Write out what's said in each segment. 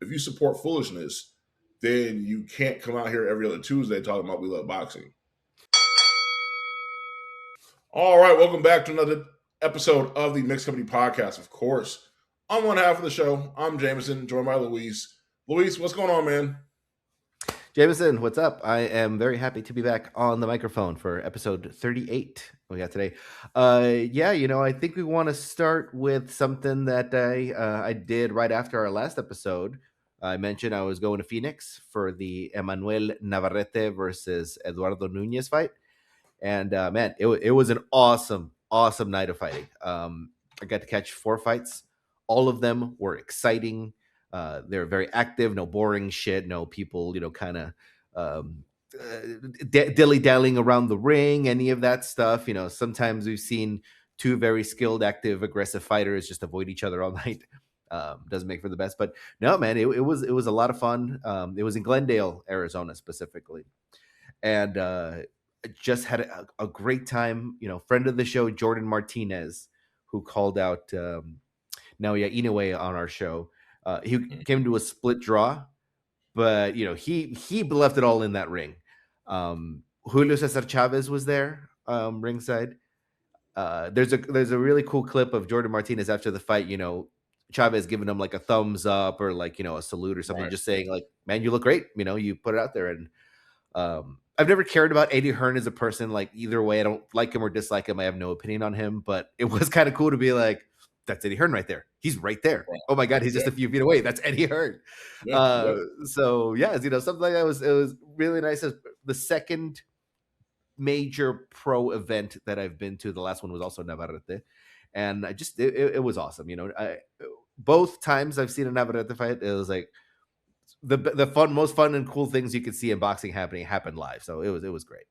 if you support foolishness, then you can't come out here every other Tuesday talking about we love boxing. All right, welcome back to another episode of the Mixed Company Podcast. Of course, I'm one half of the show. I'm Jamieson, joined by Luis. Luis, what's going on, man? Jamieson, what's up? I am very happy to be back on the microphone for episode 38 we got today. I think we want to start with something that I did right after our last episode. I mentioned I was going to Phoenix for the Emmanuel Navarrete versus Eduardo Nunez fight. And man, it was an awesome night of fighting. I got to catch 4 fights. All of them were exciting. They're very active, no boring shit, no people, kind of dilly-dallying around the ring, any of that stuff. Sometimes we've seen 2 very skilled, active, aggressive fighters just avoid each other all night. Doesn't make for the best. But no, man, it was a lot of fun. It was in Glendale, Arizona specifically. And just had a great time. Friend of the show, Jordan Martinez, who called out Naoya Inoue on our show. He came to a split draw, but he left it all in that ring. Julio Cesar Chavez was there ringside. There's a really cool clip of Jordan Martinez after the fight. Chavez giving him like a thumbs up or like a salute or something, right. Just saying like, "Man, you look great." You put it out there, and I've never cared about Eddie Hearn as a person. Like either way, I don't like him or dislike him. I have no opinion on him, but it was kind of cool to be like, that's Eddie Hearn right there. He's right there. Oh my God, he's just a few feet away. That's Eddie Hearn. So yeah, something like that it was really nice. The second major pro event that I've been to, the last one was also Navarrete, and it was awesome. Both times I've seen a Navarrete fight, it was like the most fun and cool things you could see in boxing happened live. So it was great.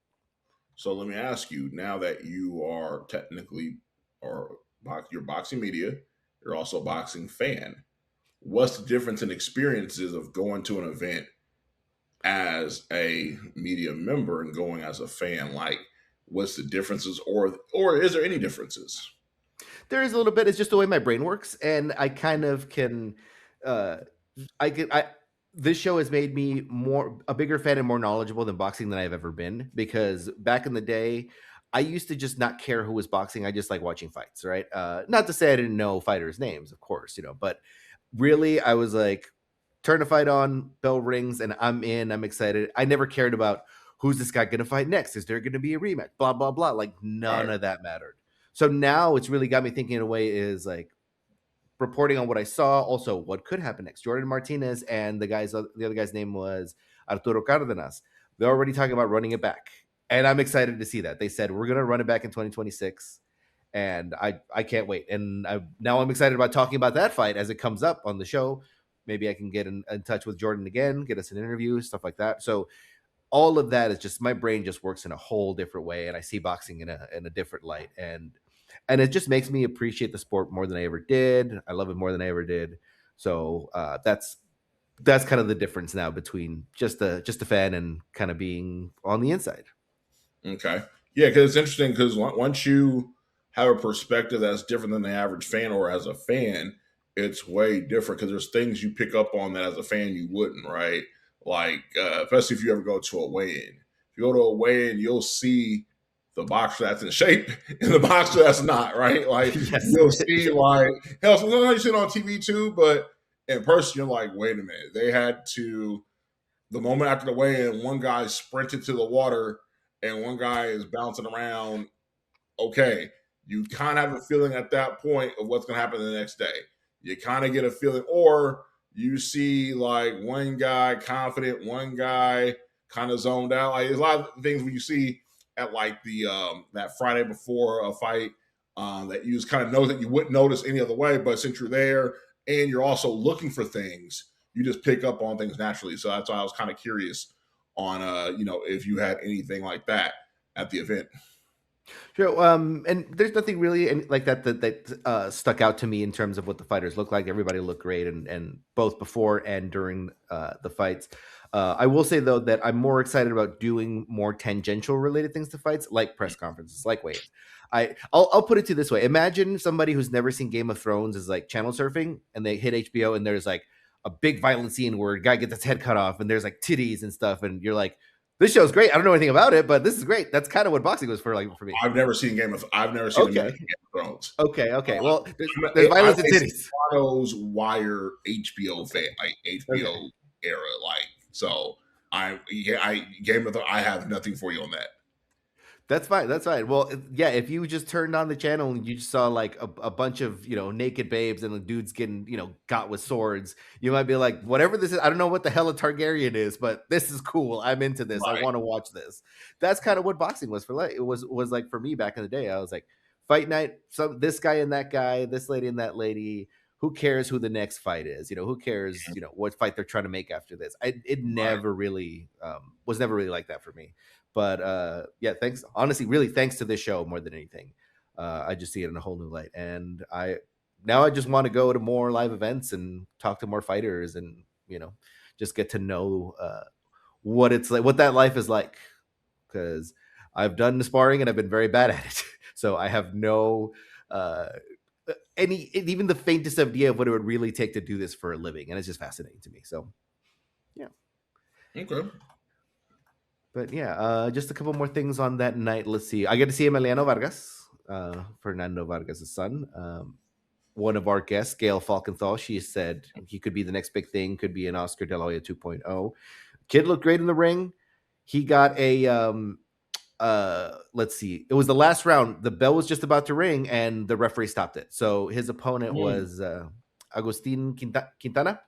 So let me ask you, now that you are technically you're boxing media, you're also a boxing fan, what's the difference in experiences of going to an event as a media member and going as a fan? Like, what's the differences, or is there any differences? There is a little bit. It's just the way my brain works, and I kind of can this show has made me a bigger fan and more knowledgeable than boxing than I've ever been, because back in the day, I used to just not care who was boxing. I just like watching fights, right? Not to say I didn't know fighters' names, of course, but really I was like, turn a fight on, bell rings, and I'm in, I'm excited. I never cared about who's this guy going to fight next? Is there going to be a rematch? Blah, blah, blah. Like none of that mattered. So now it's really got me thinking in a way is like reporting on what I saw. Also, what could happen next? Jordan Martinez and the other guy's name was Arturo Cardenas. They're already talking about running it back. And I'm excited to see that. They said, we're going to run it back in 2026. And I can't wait. And now I'm excited about talking about that fight as it comes up on the show. Maybe I can get in touch with Jordan again, get us an interview, stuff like that. So all of that is just, my brain just works in a whole different way. And I see boxing in a different light. And it just makes me appreciate the sport more than I ever did. I love it more than I ever did. So that's kind of the difference now between just a fan and kind of being on the inside. Okay. Yeah, because it's interesting, because once you have a perspective that's different than the average fan, or as a fan, it's way different, because there's things you pick up on that as a fan you wouldn't, right? Like, especially if you ever go to a weigh-in. If you go to a weigh-in, you'll see the boxer that's in shape and the boxer that's not, right? Like, yes. You'll see, like, hell, sometimes you see it on TV too, but in person, you're like, wait a minute. They had to, the moment after the weigh-in, one guy sprinted to the water and one guy is bouncing around. Okay, you kind of have a feeling at that point of what's going to happen the next day. You kind of get a feeling, or you see like one guy confident, one guy kind of zoned out. Like, there's a lot of things when you see at like the that Friday before a fight that you just kind of know that you wouldn't notice any other way, but since you're there and you're also looking for things, you just pick up on things naturally. So that's why I was kind of curious on if you had anything like that at the event. Sure. And there's nothing really like that stuck out to me in terms of what the fighters look like. Everybody looked great, and both before and during the fights. I will say though that I'm more excited about doing more tangential related things to fights, like press conferences, like weigh-ins. I'll put it to you this way: imagine somebody who's never seen Game of Thrones is like channel surfing, and they hit HBO, and there's like a big violent scene where a guy gets his head cut off and there's like titties and stuff, and you're like, this show's great. I don't know anything about it, but this is great. That's kind of what boxing was for me. I've never seen I've never seen Okay. American Game of Thrones. Okay. Well, there's violence and titties. Sopranos, Wire, HBO fan, like HBO Okay. era, like so. Game of Thrones. I have nothing for you on that. That's fine. That's fine. Well, yeah, if you just turned on the channel and you just saw like a bunch of, naked babes and the dudes getting, got with swords, you might be like, whatever this is, I don't know what the hell a Targaryen is, but this is cool. I'm into this. Right. I want to watch this. That's kind of what boxing was for like. It was like for me back in the day. I was like, fight night, this guy and that guy, this lady and that lady. Who cares who the next fight is? Who cares, what fight they're trying to make after this? It never really was never really like that for me. But yeah, thanks. Honestly, really, thanks to this show more than anything. I just see it in a whole new light, and I just want to go to more live events and talk to more fighters, and just get to know what it's like, what that life is like. Because I've done the sparring and I've been very bad at it, so I have no even the faintest idea of what it would really take to do this for a living, and it's just fascinating to me. So, yeah. Okay. But yeah, just a couple more things on that night. Let's see. I get to see Emiliano Vargas, Fernando Vargas' son. One of our guests, Gail Falkenthal, she said he could be the next big thing, could be an Oscar De La Hoya 2.0. Kid looked great in the ring. He got a, let's see. It was the last round. The bell was just about to ring, and the referee stopped it. So his opponent was Agustin Quintana.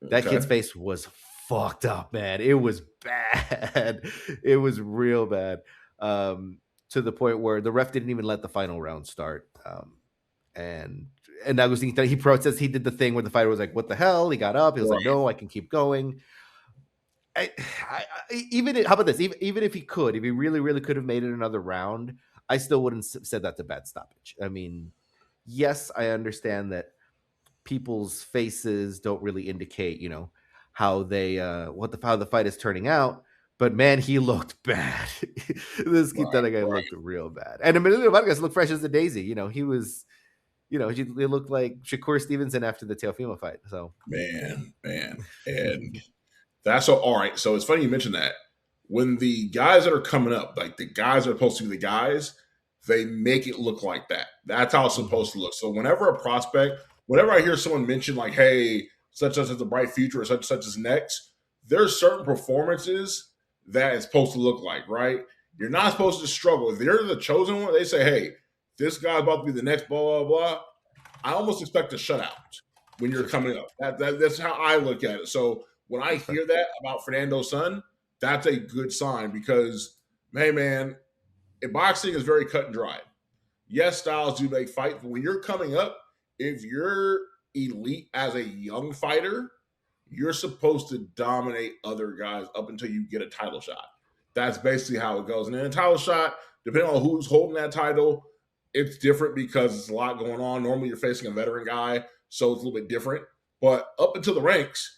That kid's face was fucked up, man. It was bad. It was real bad. To the point where the ref didn't even let the final round start. And Agustin, he protested. He did the thing where the fighter was like, "What the hell?" He got up. He was like, "No, I can keep going." How about this? Even if he really, really could have made it another round, I still wouldn't have said that's a bad stoppage. I mean, yes, I understand that people's faces don't really indicate, how they how the fight is turning out. But man, he looked bad. This Quintana guy looked real bad. And Emilio Vargas looked fresh as a daisy. He was, he looked like Shakur Stevenson after the Teofimo fight. So man, and that's all right. So it's funny you mentioned that. When the guys that are coming up, like the guys that are supposed to be the guys, they make it look like that. That's how it's supposed to look. So whenever I hear someone mention like, "Hey, such as a bright future," or such as next, there's certain performances that it's supposed to look like, right? You're not supposed to struggle. If they're the chosen one, they say, "Hey, this guy's about to be the next blah, blah, blah." I almost expect a shutout when you're coming up. That's how I look at it. So when I hear that about Fernando's son, that's a good sign because, hey, man, boxing is very cut and dry. Yes, styles do make fight, but when you're coming up, if you're elite as a young fighter, you're supposed to dominate other guys up until you get a title shot. That's basically how it goes. And then a title shot, depending on who's holding that title, it's different because it's a lot going on. Normally you're facing a veteran guy, so it's a little bit different. But up until the ranks,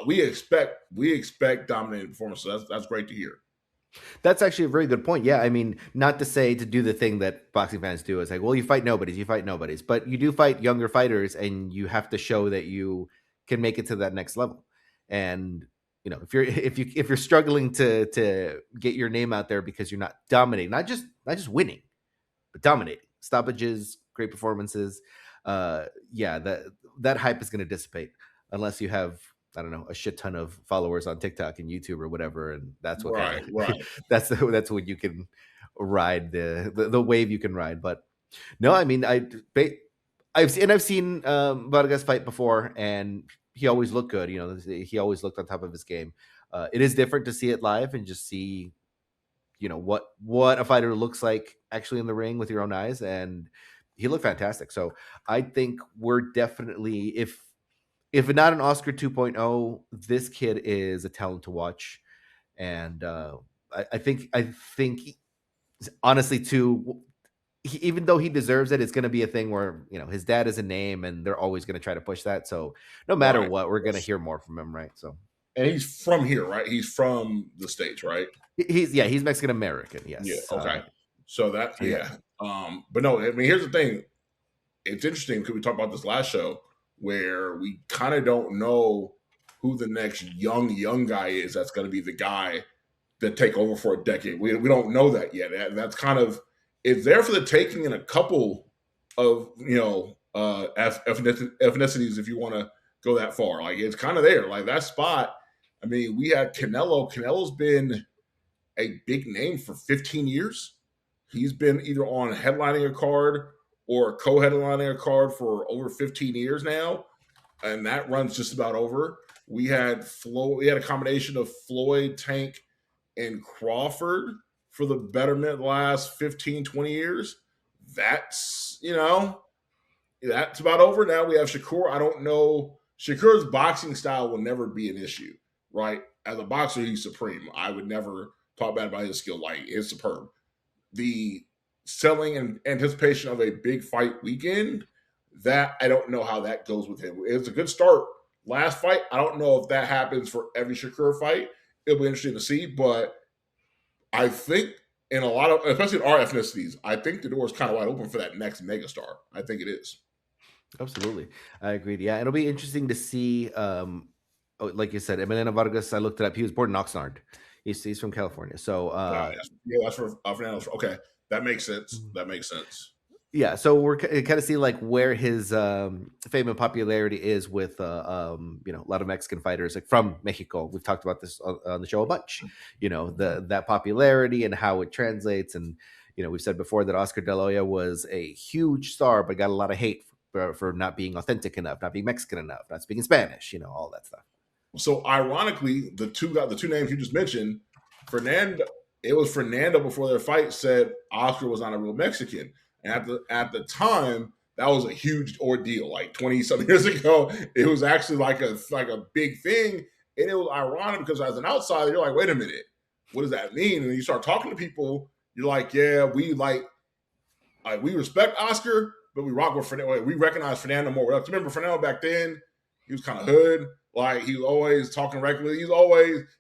we expect dominating performance. So that's great to hear. That's actually a very good point. Yeah, I mean, not to say to do the thing that boxing fans do is like, well, you fight nobodies, but you do fight younger fighters, and you have to show that you can make it to that next level. And if you're struggling to get your name out there because you're not dominating, not just winning, but dominating, stoppages, great performances, yeah, that hype is going to dissipate unless you have, I don't know, a shit ton of followers on TikTok and YouTube or whatever, and that's what right. that's when you can ride the wave you can ride. But no, I mean, I've seen Vargas fight before, and he always looked good. He always looked on top of his game. It is different to see it live and just see, what a fighter looks like actually in the ring with your own eyes, and he looked fantastic. So I think we're definitely, if not an Oscar 2.0, this kid is a talent to watch. And I think honestly too, even though he deserves it, it's going to be a thing where, his dad is a name and they're always going to try to push that. So no matter what, we're going to hear more from him. Right. So, and he's from here, right? He's from the States, right? He's Mexican American. Yes. Yeah. Okay. So that, yeah. But no, I mean, here's the thing. It's interesting because we talked about this last show. where we kind of don't know who the next young guy is that's going to be the guy that take over for a decade. We don't know that yet. That's kind of it's there for the taking in a couple of ethnicities if you want to go that far. Like it's kind of there. Like that spot. I mean, we had Canelo. Canelo's been a big name for 15 years. He's been either on headlining a card or co-headlining a card for over 15 years now, and that runs just about over. We had a combination of Floyd, Tank, and Crawford for the betterment of the last 15, 20 years. That's, that's about over. Now we have Shakur. I don't know. Shakur's boxing style will never be an issue, right? As a boxer, he's supreme. I would never talk bad about his skill. Like, it's superb. The selling and anticipation of a big fight weekend, that I don't know how that goes with him. It's a good start. Last fight, I don't know if that happens for every Shakur fight. It'll be interesting to see, but I think in a lot of, especially in our ethnicities, I think the door is kind of wide open for that next megastar. I think it is. Absolutely, I agreed. Yeah, it'll be interesting to see. Like you said, Emiliano Vargas. I looked it up. He was born in Oxnard. He's from California. So that's for Fernando. Okay, that makes sense. That makes sense. Yeah, so we're kind of seeing like where his fame and popularity is with a lot of Mexican fighters like from Mexico. We've talked about this on the show a bunch. That popularity and how it translates, and we've said before that Oscar De La Hoya was a huge star, but got a lot of hate for not being authentic enough, not being Mexican enough, not speaking Spanish, all that stuff. So ironically, the two names you just mentioned, it was Fernando before their fight said Oscar was not a real Mexican. And at the time, that was a huge ordeal. Like 20-something years ago, it was actually like a big thing. And it was ironic because as an outsider, you're like, wait a minute, what does that mean? And you start talking to people, you're like, yeah, we respect Oscar, but we rock with Fernando. We recognize Fernando more. Remember Fernando back then, he was kind of hood. Like he was always talking regularly.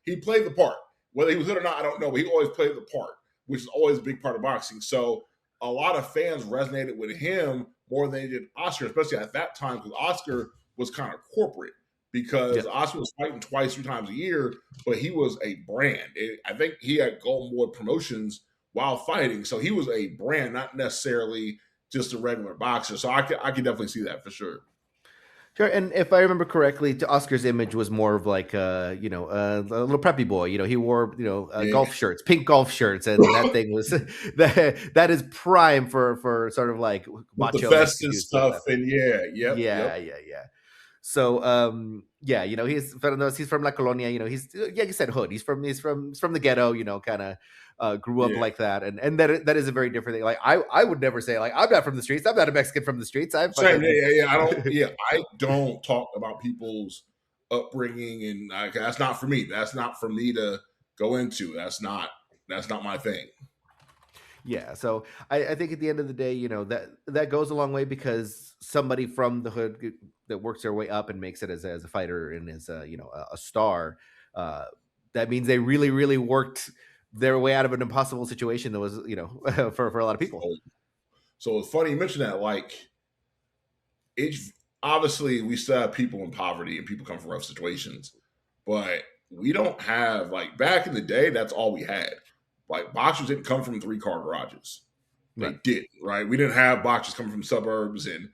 He played the part. Whether he was hood or not, I don't know, but he always played the part, which is always a big part of boxing. So a lot of fans resonated with him more than they did Oscar, especially at that time, because Oscar was kind of corporate because Oscar was fighting 2-3 times a year, but he was a brand. I think he had Golden Boy promotions while fighting, so he was a brand, not necessarily just a regular boxer. So I could definitely see that for sure. Sure, and if I remember correctly, Oscar's image was more of like a little preppy boy. He wore golf shirts, pink golf shirts, and that thing was that is prime for sort of like macho festive stuff. And yeah. So he's from La Colonia. He's you said hood. He's from the ghetto. Kind of. Grew up like that, and that is a very different thing. Like I would never say like I'm not from the streets. I'm not a Mexican from the streets. I don't talk about people's upbringing, and that's not for me. That's not for me to go into. That's not my thing. Yeah, so I think at the end of the day, that goes a long way because somebody from the hood that works their way up and makes it as a fighter and as a star, that means they really, really worked their way out of an impossible situation that was, for a lot of people. So it's funny you mentioned that. Like, it's obviously we still have people in poverty and people come from rough situations, but we don't have, like, back in the day, that's all we had. Like, boxers didn't come from 3-car garages. They didn't, right? We didn't have boxers coming from suburbs and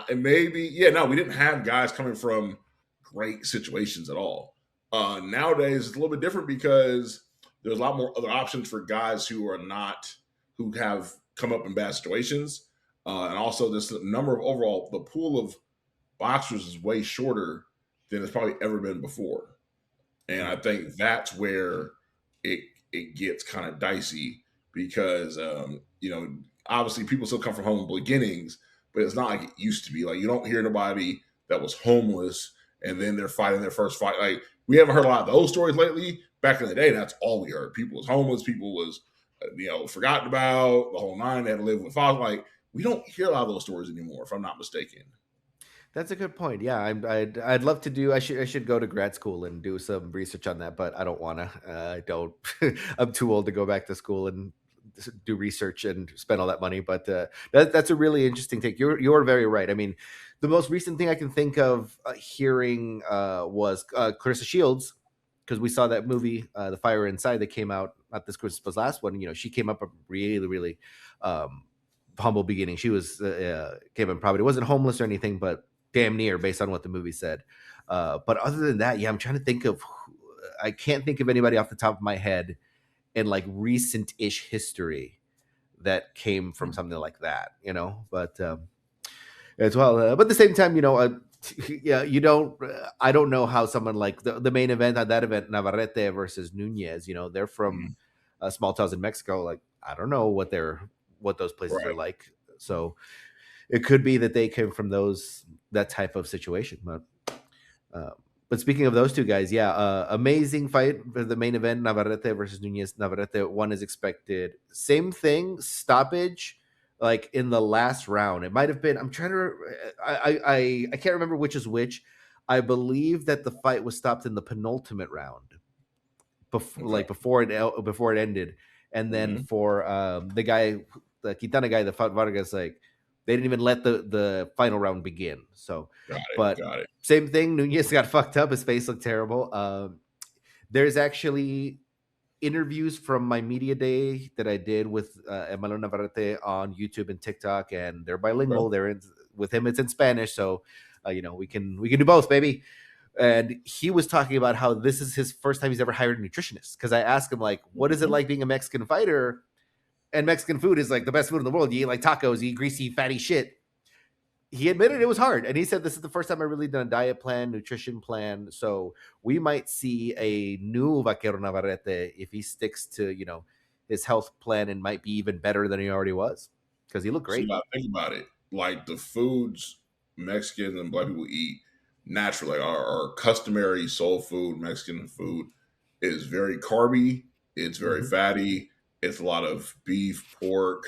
we didn't have guys coming from great situations at all. Nowadays, it's a little bit different because there's a lot more other options for guys who have come up in bad situations. And also this number of the pool of boxers is way shorter than it's probably ever been before. And I think that's where it gets kind of dicey because, obviously people still come from humble beginnings, but it's not like it used to be. Like, you don't hear anybody that was homeless and then they're fighting their first fight. Like, we haven't heard a lot of those stories lately. Back in the day, that's all we heard. People was homeless. People was, forgotten about, the whole nine. They had to live with fathers. Like, we don't hear a lot of those stories anymore, if I'm not mistaken. That's a good point. Yeah, I'd love to do. I should go to grad school and do some research on that, but I don't want to. I don't. I'm too old to go back to school and do research and spend all that money. But that's a really interesting take. You're very right. I mean, The most recent thing I can think of hearing was Clarissa Shields, because we saw that movie, The Fire Inside, that came out not this Christmas but last one. You know, she came up a really, really humble beginning. She was came in probably wasn't homeless or anything, but damn near based on what the movie said. But other than that, yeah, I'm trying to think of. I can't think of anybody off the top of my head in like recent-ish history that came from something like that, you know. But as well, but at the same time, you know, yeah, you don't. I don't know how someone like the main event at that event, Navarrete versus Nunez. You know, they're from small towns in Mexico. Like, I don't know what those places are Right. like. So it could be that they came from that type of situation. But speaking of those two guys, yeah, amazing fight for the main event, Navarrete versus Nunez. Navarrete won as expected. Same thing, stoppage, like in the last round. It might have been. I'm trying to. I can't remember which is which. I believe that the fight was stopped in the penultimate round, Okay. before it ended, and then Hmm. for the guy, the Quintana guy, the fought Vargas, like they didn't even let the final round begin. So, Got it. but Got it. same thing. Nunez got fucked up. His face looked terrible. There's actually interviews from my media day that I did with Emmanuel Navarrete on YouTube and TikTok, and they're Okay. bilingual. With him, it's in Spanish, so you know, we can do both, baby. And he was talking about how this is his first time he's ever hired a nutritionist. Because I asked him, like, what is it Hmm. like being a Mexican fighter? And Mexican food is like the best food in the world. You eat like tacos, you eat greasy, fatty shit. He admitted it was hard, and he said this is the first time I really done a diet plan, nutrition plan. So we might see a new Vaquero Navarrete if he sticks to, you know, his health plan, and might be even better than he already was, because he looked So you great. got to think about it. Like the foods Mexicans and Black people eat naturally, like our customary soul food, Mexican food, is very carby. It's very Mm-hmm. fatty. It's a lot of beef, pork,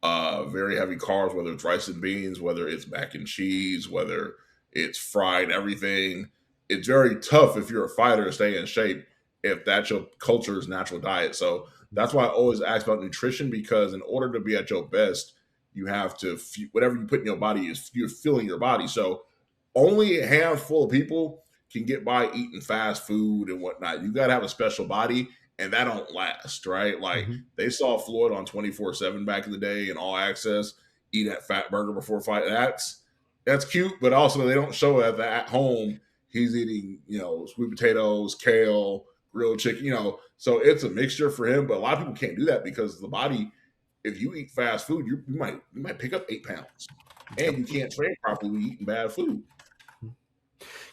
very heavy carbs, whether it's rice and beans, whether it's mac and cheese, whether it's fried everything. It's very tough if you're a fighter to stay in shape if that's your culture's natural diet. So that's why I always ask about nutrition, because in order to be at your best, you have to whatever you put in your body is you're filling your body. So only a handful of people can get by eating fast food and whatnot. You got to have a special body, and that don't last, right? Like Mm-hmm. they saw Floyd on 24/7 back in the day and All Access eat that fat burger before fight. That's cute, but also they don't show that at home he's eating, you know, sweet potatoes, kale, grilled chicken, you know. So it's a mixture for him, but a lot of people can't do that because the body, if you eat fast food, you might pick up 8 pounds, and you Yep. can't train properly eating bad food.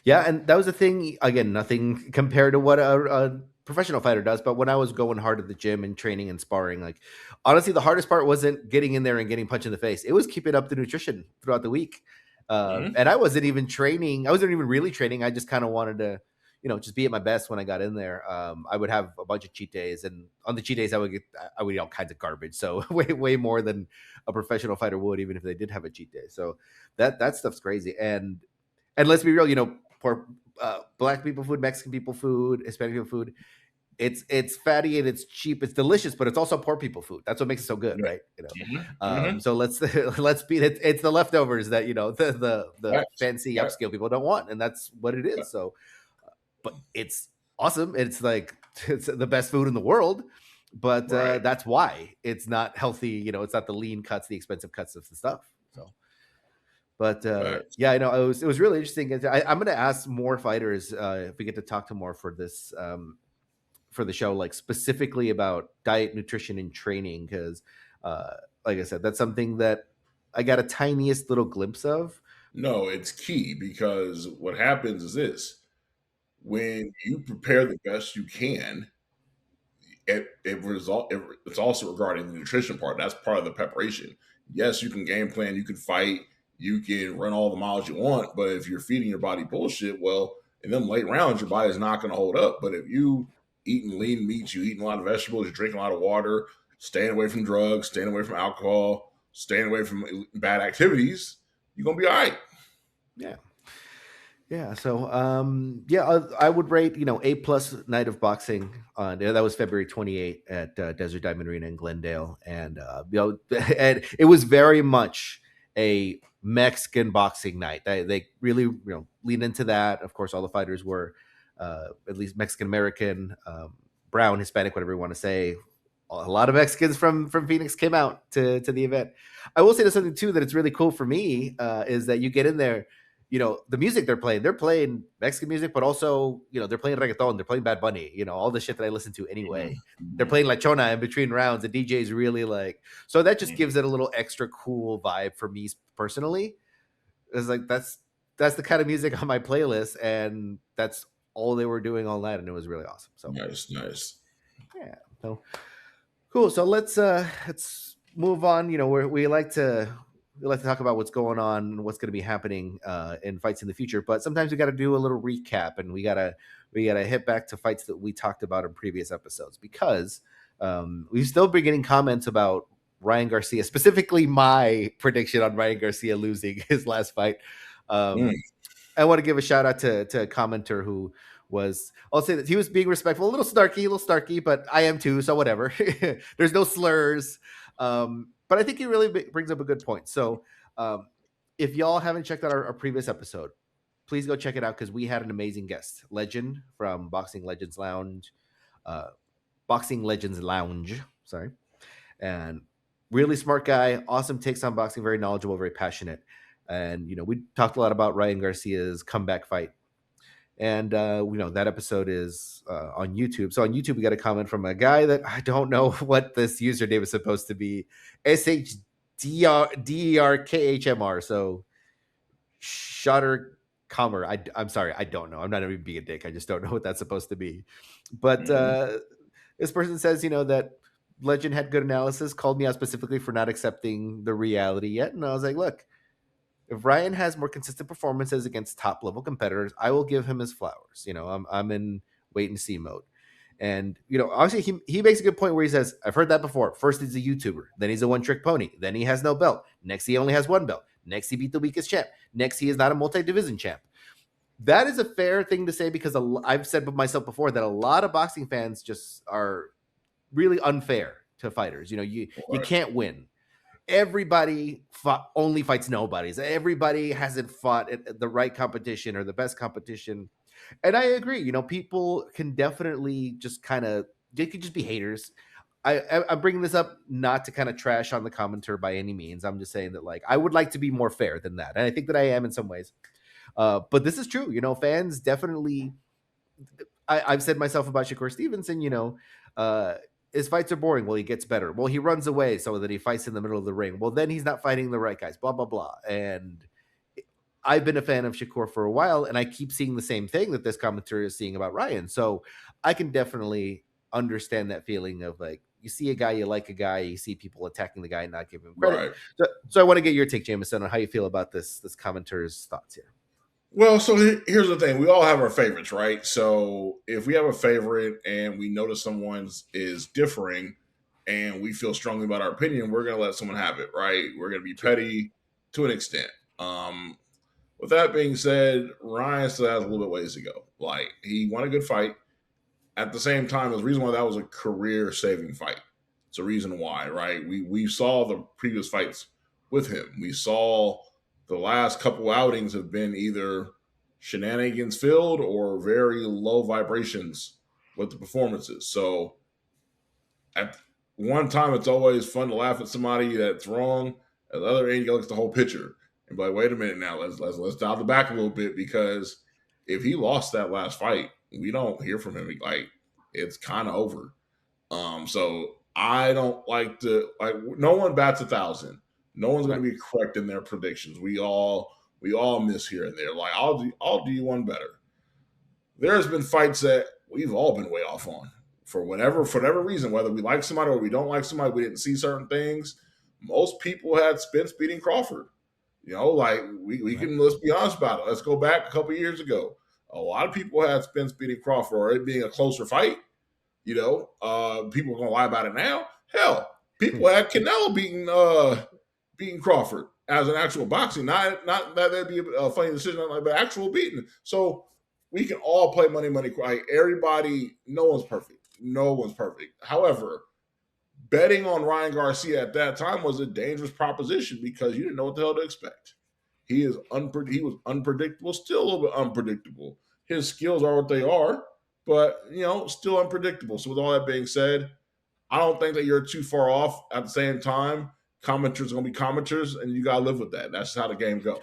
Yeah, and that was the thing. Again, nothing compared to what a professional fighter does. But when I was going hard at the gym and training and sparring, like honestly, the hardest part wasn't getting in there and getting punched in the face. It was keeping up the nutrition throughout the week. Mm-hmm. And I wasn't even training. I wasn't even really training. I just kind of wanted to, you know, just be at my best when I got in there. I would have a bunch of cheat days, and on the cheat days, I would eat all kinds of garbage. So way more than a professional fighter would, even if they did have a cheat day. So that stuff's crazy. And let's be real, you know, poor black people food, Mexican people food, Hispanic people food. It's fatty and it's cheap. It's delicious, but it's also poor people food. That's what makes it so good, Yeah. right? You know. Mm-hmm. Mm-hmm. So let's be it. It's the leftovers that, you know, the Facts. fancy Facts. upscale people don't want, and that's what it is. So, but it's awesome. It's like it's the best food in the world, but Right. that's why it's not healthy. You know, it's not the lean cuts, the expensive cuts of the stuff. So. But Facts. yeah, I know it was really interesting. I'm going to ask more fighters if we get to talk to more for this for the show, like specifically about diet, nutrition, and training, because like I said, that's something that I got a tiniest little glimpse of. No, it's key because what happens is this: when you prepare the best you can, it's also regarding the nutrition part. That's part of the preparation. Yes, you can game plan, you can fight, you can run all the miles you want, but if you're feeding your body bullshit, well, in them late rounds, your body's not going to hold up. But if you eating lean meats, you eating a lot of vegetables, you drinking a lot of water, staying away from drugs, staying away from alcohol, staying away from bad activities, you're gonna be all right. Yeah. Yeah, so yeah, I would rate, you know, A+ night of boxing on, yeah, that was February 28th at Desert Diamond Arena in Glendale, and you know, and it was very much a Mexican boxing night. They really lean into that. Of course, all the fighters were at least Mexican American, brown, Hispanic, whatever you want to say. A lot of Mexicans from Phoenix came out to the event. I will say there's something too that it's really cool for me is that you get in there, the music they're playing Mexican music, but also they're playing reggaeton, they're playing Bad Bunny, all the shit that I listen to anyway. They're playing La Chona in between rounds. The DJ's really like, so that just gives it a little extra cool vibe for me personally. It's like that's the kind of music on my playlist, and that's all they were doing all night, and it was really awesome. So Nice. yeah, so cool. So let's move on. We like to talk about what's going on and what's going to be happening in fights in the future, but sometimes we got to do a little recap, and we gotta hit back to fights that we talked about in previous episodes because we've still been getting comments about Ryan Garcia, specifically my prediction on Ryan Garcia losing his last fight. I want to give a shout out to a commenter who I'll say that he was being respectful, a little snarky, but I am too, so whatever. There's no slurs. But I think he really brings up a good point. So if y'all haven't checked out our previous episode, please go check it out because we had an amazing guest, Legend from Boxing Legends Lounge. Sorry. And really smart guy, awesome takes on boxing, very knowledgeable, very passionate. And we talked a lot about Ryan Garcia's comeback fight, and that episode is on YouTube. So on YouTube, we got a comment from a guy that I don't know what this username is supposed to be, SHDERKHMR. So Shutter Comer. I'm sorry, I don't know. I'm not even being a dick. I just don't know what that's supposed to be. But this person says, that Legend had good analysis, called me out specifically for not accepting the reality yet. And I was like, look, if Ryan has more consistent performances against top level competitors, I will give him his flowers. I'm in wait and see mode. And obviously he makes a good point where he says, I've heard that before. First he's a YouTuber, then he's a one trick pony, then he has no belt. Next he only has one belt. Next he beat the weakest champ. Next he is not a multi-division champ. That is a fair thing to say because I've said myself before that a lot of boxing fans just are really unfair to fighters. You can't win. Everybody only fights nobodies. Everybody hasn't fought at the right competition or the best competition. And I agree. People can definitely just they could just be haters. I'm bringing this up not to kind of trash on the commenter by any means. I'm just saying that I would like to be more fair than that. And I think that I am in some ways. But this is true. Fans definitely, I've said myself about Shakur Stevenson, his fights are boring. Well, he gets better. Well, he runs away so that he fights in the middle of the ring. Well, then he's not fighting the right guys, blah, blah, blah. And I've been a fan of Shakur for a while, and I keep seeing the same thing that this commentator is seeing about Ryan. So I can definitely understand that feeling of you see a guy, you like a guy, you see people attacking the guy and not giving him credit. Right. So I want to get your take, Jamieson, on how you feel about this commentator's thoughts here. Well, so here's the thing. We all have our favorites, right? So if we have a favorite and we notice someone is differing and we feel strongly about our opinion, we're going to let someone have it, right? We're going to be petty to an extent. With that being said, Ryan still has a little bit ways to go. He won a good fight. At the same time, there's a reason why that was a career-saving fight. It's a reason why, right? We saw the previous fights with him. We saw the last couple outings have been either shenanigans filled or very low vibrations with the performances. So at one time, it's always fun to laugh at somebody that's wrong. At the other end, you look at the whole picture and be like, wait a minute now, let's dial the back a little bit, because if he lost that last fight, we don't hear from him. It's kind of over. So I don't like to no one bats 1,000. No one's going to be correct in their predictions. We all miss here and there. I'll do you one better. There's been fights that we've all been way off on for whatever reason, whether we like somebody or we don't like somebody. We didn't see certain things. Most people had Spence beating Crawford. We can, let's be honest about it. Let's go back a couple years ago. A lot of people had Spence beating Crawford or it being a closer fight. People are going to lie about it now. Hell, people had Canelo beating Crawford as an actual boxing, not that that'd be a funny decision, but actual beating. So we can all play money. Everybody, no one's perfect. However, betting on Ryan Garcia at that time was a dangerous proposition because you didn't know what the hell to expect. he was unpredictable, still a little bit unpredictable. His skills are what they are, but still unpredictable. So with all that being said, I don't think that you're too far off. At the same time, commenters are gonna be commenters, and you gotta live with that. That's just how the game goes.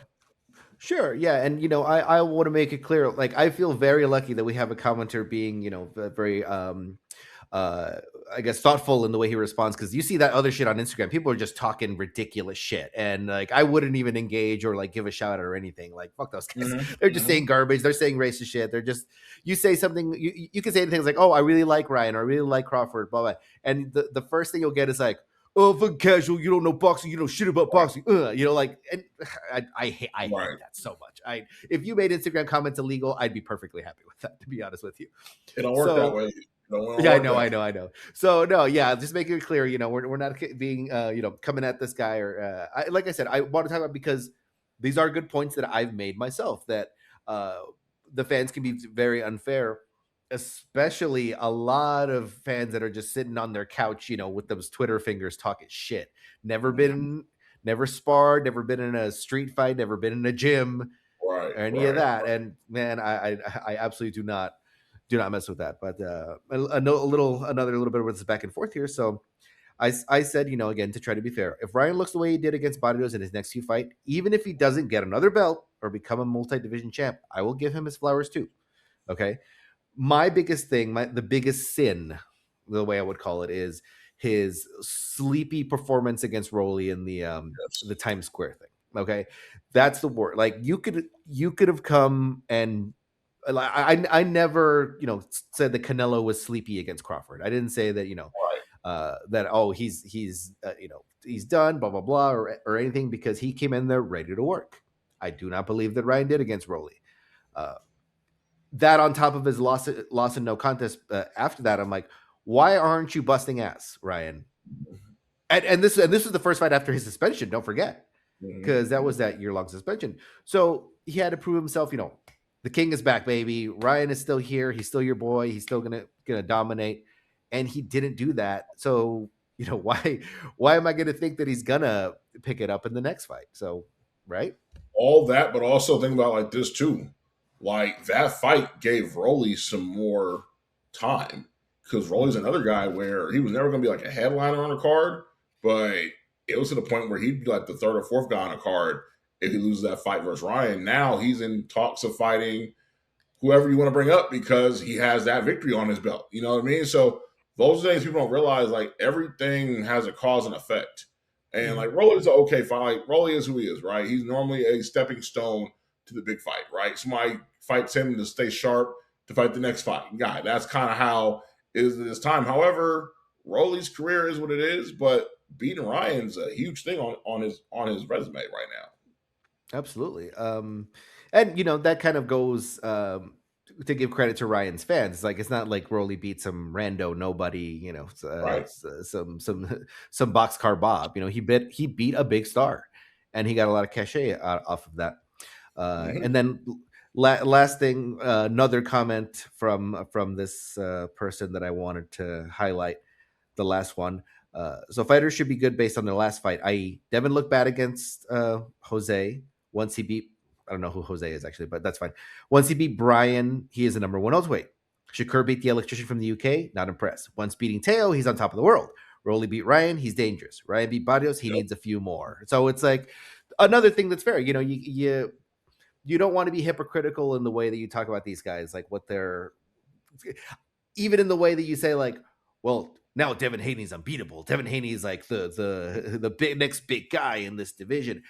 Sure, yeah, and I want to make it clear. Like, I feel very lucky that we have a commenter being, very I guess thoughtful in the way he responds, because you see that other shit on Instagram. People are just talking ridiculous shit, and like I wouldn't even engage or like give a shout out or anything. Like, fuck those guys. They're just saying garbage. They're saying racist shit. They're just, you say something, you can say things like, oh, I really like Ryan, or I really like Crawford, blah blah. And the first thing you'll get is like, oh, fucking casual, you don't know boxing, you know shit about boxing. Like, and I hate that so much. If you made Instagram comments illegal, I'd be perfectly happy with that, to be honest with you. It don't work that way. Yeah, I know. So no, yeah, just making it clear, we're not being, coming at this guy, or like I said, I want to talk about, because these are good points that I've made myself, that the fans can be very unfair, especially a lot of fans that are just sitting on their couch, with those Twitter fingers talking shit. Never sparred, never been in a street fight, never been in a gym, or any of that. Right. And man, I absolutely do not mess with that. But another little bit of this back and forth here. So I said, again, to try to be fair, if Ryan looks the way he did against Barrios in his next few fight, even if he doesn't get another belt or become a multi-division champ, I will give him his flowers too. Okay. My biggest thing, the biggest sin, the way I would call it, is his sleepy performance against Rolly in the Times Square thing. Okay. That's the word. Like, you could have come and, I never, said that Canelo was sleepy against Crawford. I didn't say that, that, he's done, blah, blah, blah, or anything, because he came in there ready to work. I do not believe that Ryan did against Rolly. That on top of his loss and no contest after that, I'm like, why aren't you busting ass, Ryan? And this was the first fight after his suspension, don't forget, because that was that year-long suspension. So he had to prove himself, the king is back, baby. Ryan is still here. He's still your boy. He's still gonna dominate, and he didn't do that. So why am I gonna think that he's gonna pick it up in the next fight? So, right, all that, but also think about like this too. Like, that fight gave Rolly some more time, because Rolly's another guy where he was never going to be like a headliner on a card, but it was to the point where he'd be like the third or fourth guy on a card if he loses that fight versus Ryan. Now he's in talks of fighting whoever you want to bring up because he has that victory on his belt. You know what I mean? So those things people don't realize, like, everything has a cause and effect. And like, Rolly's an okay fight. Like, Rolly is who he is, right? He's normally a stepping stone to the big fight, right? Somebody fights him to stay sharp to fight the next fight guy. That's kind of how it is at this time. However, Rolly's career is what it is, but beating Ryan's a huge thing on his resume right now. Absolutely. And that kind of goes to give credit to Ryan's fans. It's like, it's not like Rolly beat some rando nobody, Right. some boxcar Bob. He beat a big star, and he got a lot of cachet off of that. And then last thing, another comment from this person that I wanted to highlight, the last one. So fighters should be good based on their last fight, i.e. Devin looked bad against Jose once he beat, I don't know who Jose is actually, but that's fine. Once he beat Brian, he is the number one welterweight. Shakur beat the electrician from the UK, not impressed. Once beating Teo, he's on top of the world. Rolly beat Ryan, he's dangerous. Ryan beat Barrios, he needs a few more. So it's like another thing that's fair. You don't want to be hypocritical in the way that you talk about these guys, like what they're, even in the way that you say, like, well, now Devin Haney's unbeatable. Devin Haney's like the big next big guy in this division.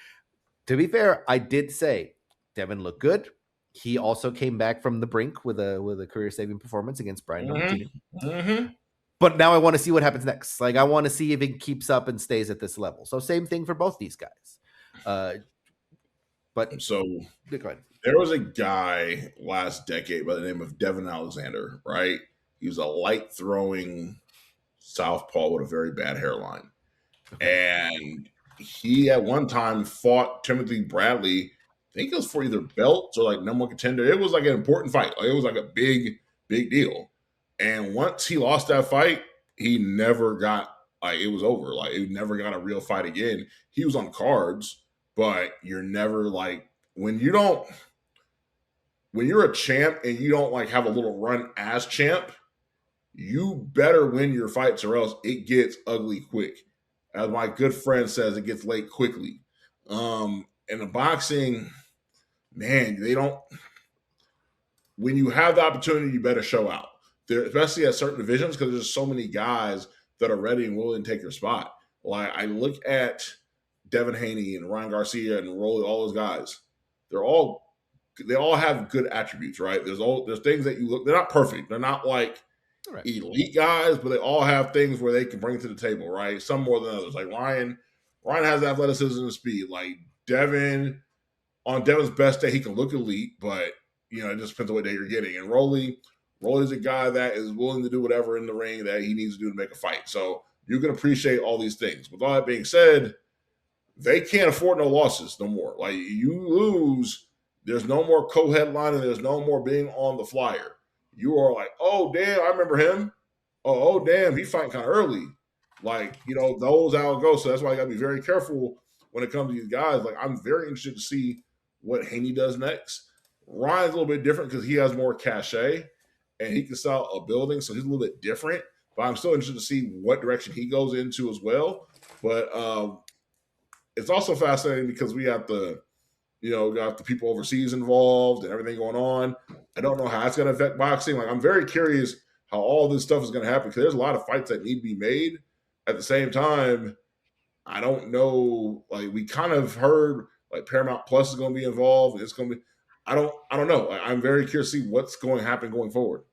To be fair, I did say Devin looked good. He also came back from the brink with a career-saving performance against Brian Martino. But now I want to see what happens next. Like, I want to see if he keeps up and stays at this level. So same thing for both these guys. But so there was a guy last decade by the name of Devin Alexander, right? He was a light throwing southpaw with a very bad hairline. And he at one time fought Timothy Bradley. I think it was for either belts or like number one contender. It was like an important fight. Like, it was like a big deal. And once he lost that fight, he never got, like, it was over. Like, he never got a real fight again. He was on cards, but you're never like when you don't when you're a champ and you don't like have a little run as champ, you better win your fights or else it gets ugly quick. As my good friend says, it gets late quickly. In the boxing, man, they don't. When you have the opportunity, you better show out. There, especially at certain divisions, because there's so many guys that are ready and willing to take your spot. Like I look at Devin Haney and Ryan Garcia and Rolly, all those guys. They all have good attributes, right? There's things that you look. They're not perfect. They're not like Right. elite guys, but they all have things where they can bring to the table, right? Some more than others. Like Ryan has athleticism and speed. Like Devin, on Devin's best day, he can look elite, but it just depends on what day you're getting. And Rolly's a guy that is willing to do whatever in the ring that he needs to do to make a fight. So you can appreciate all these things. With all that being said, they can't afford no losses no more. Like you lose, there's no more co-headlining, there's no more being on the flyer. You are like, oh damn, I remember him. Oh damn, he fighting kind of early. Like, those how it goes. So that's why I gotta be very careful when it comes to these guys. Like, I'm very interested to see what Haney does next. Ryan's a little bit different because he has more cachet and he can sell a building, so he's a little bit different. But I'm still interested to see what direction he goes into as well. But it's also fascinating because we have got the people overseas involved and everything going on. I don't know how it's going to affect boxing. Like, I'm very curious how all this stuff is going to happen because there's a lot of fights that need to be made. At the same time, I don't know. Like, we kind of heard like Paramount Plus is going to be involved. It's going to be. I don't know. I'm very curious to see what's going to happen going forward.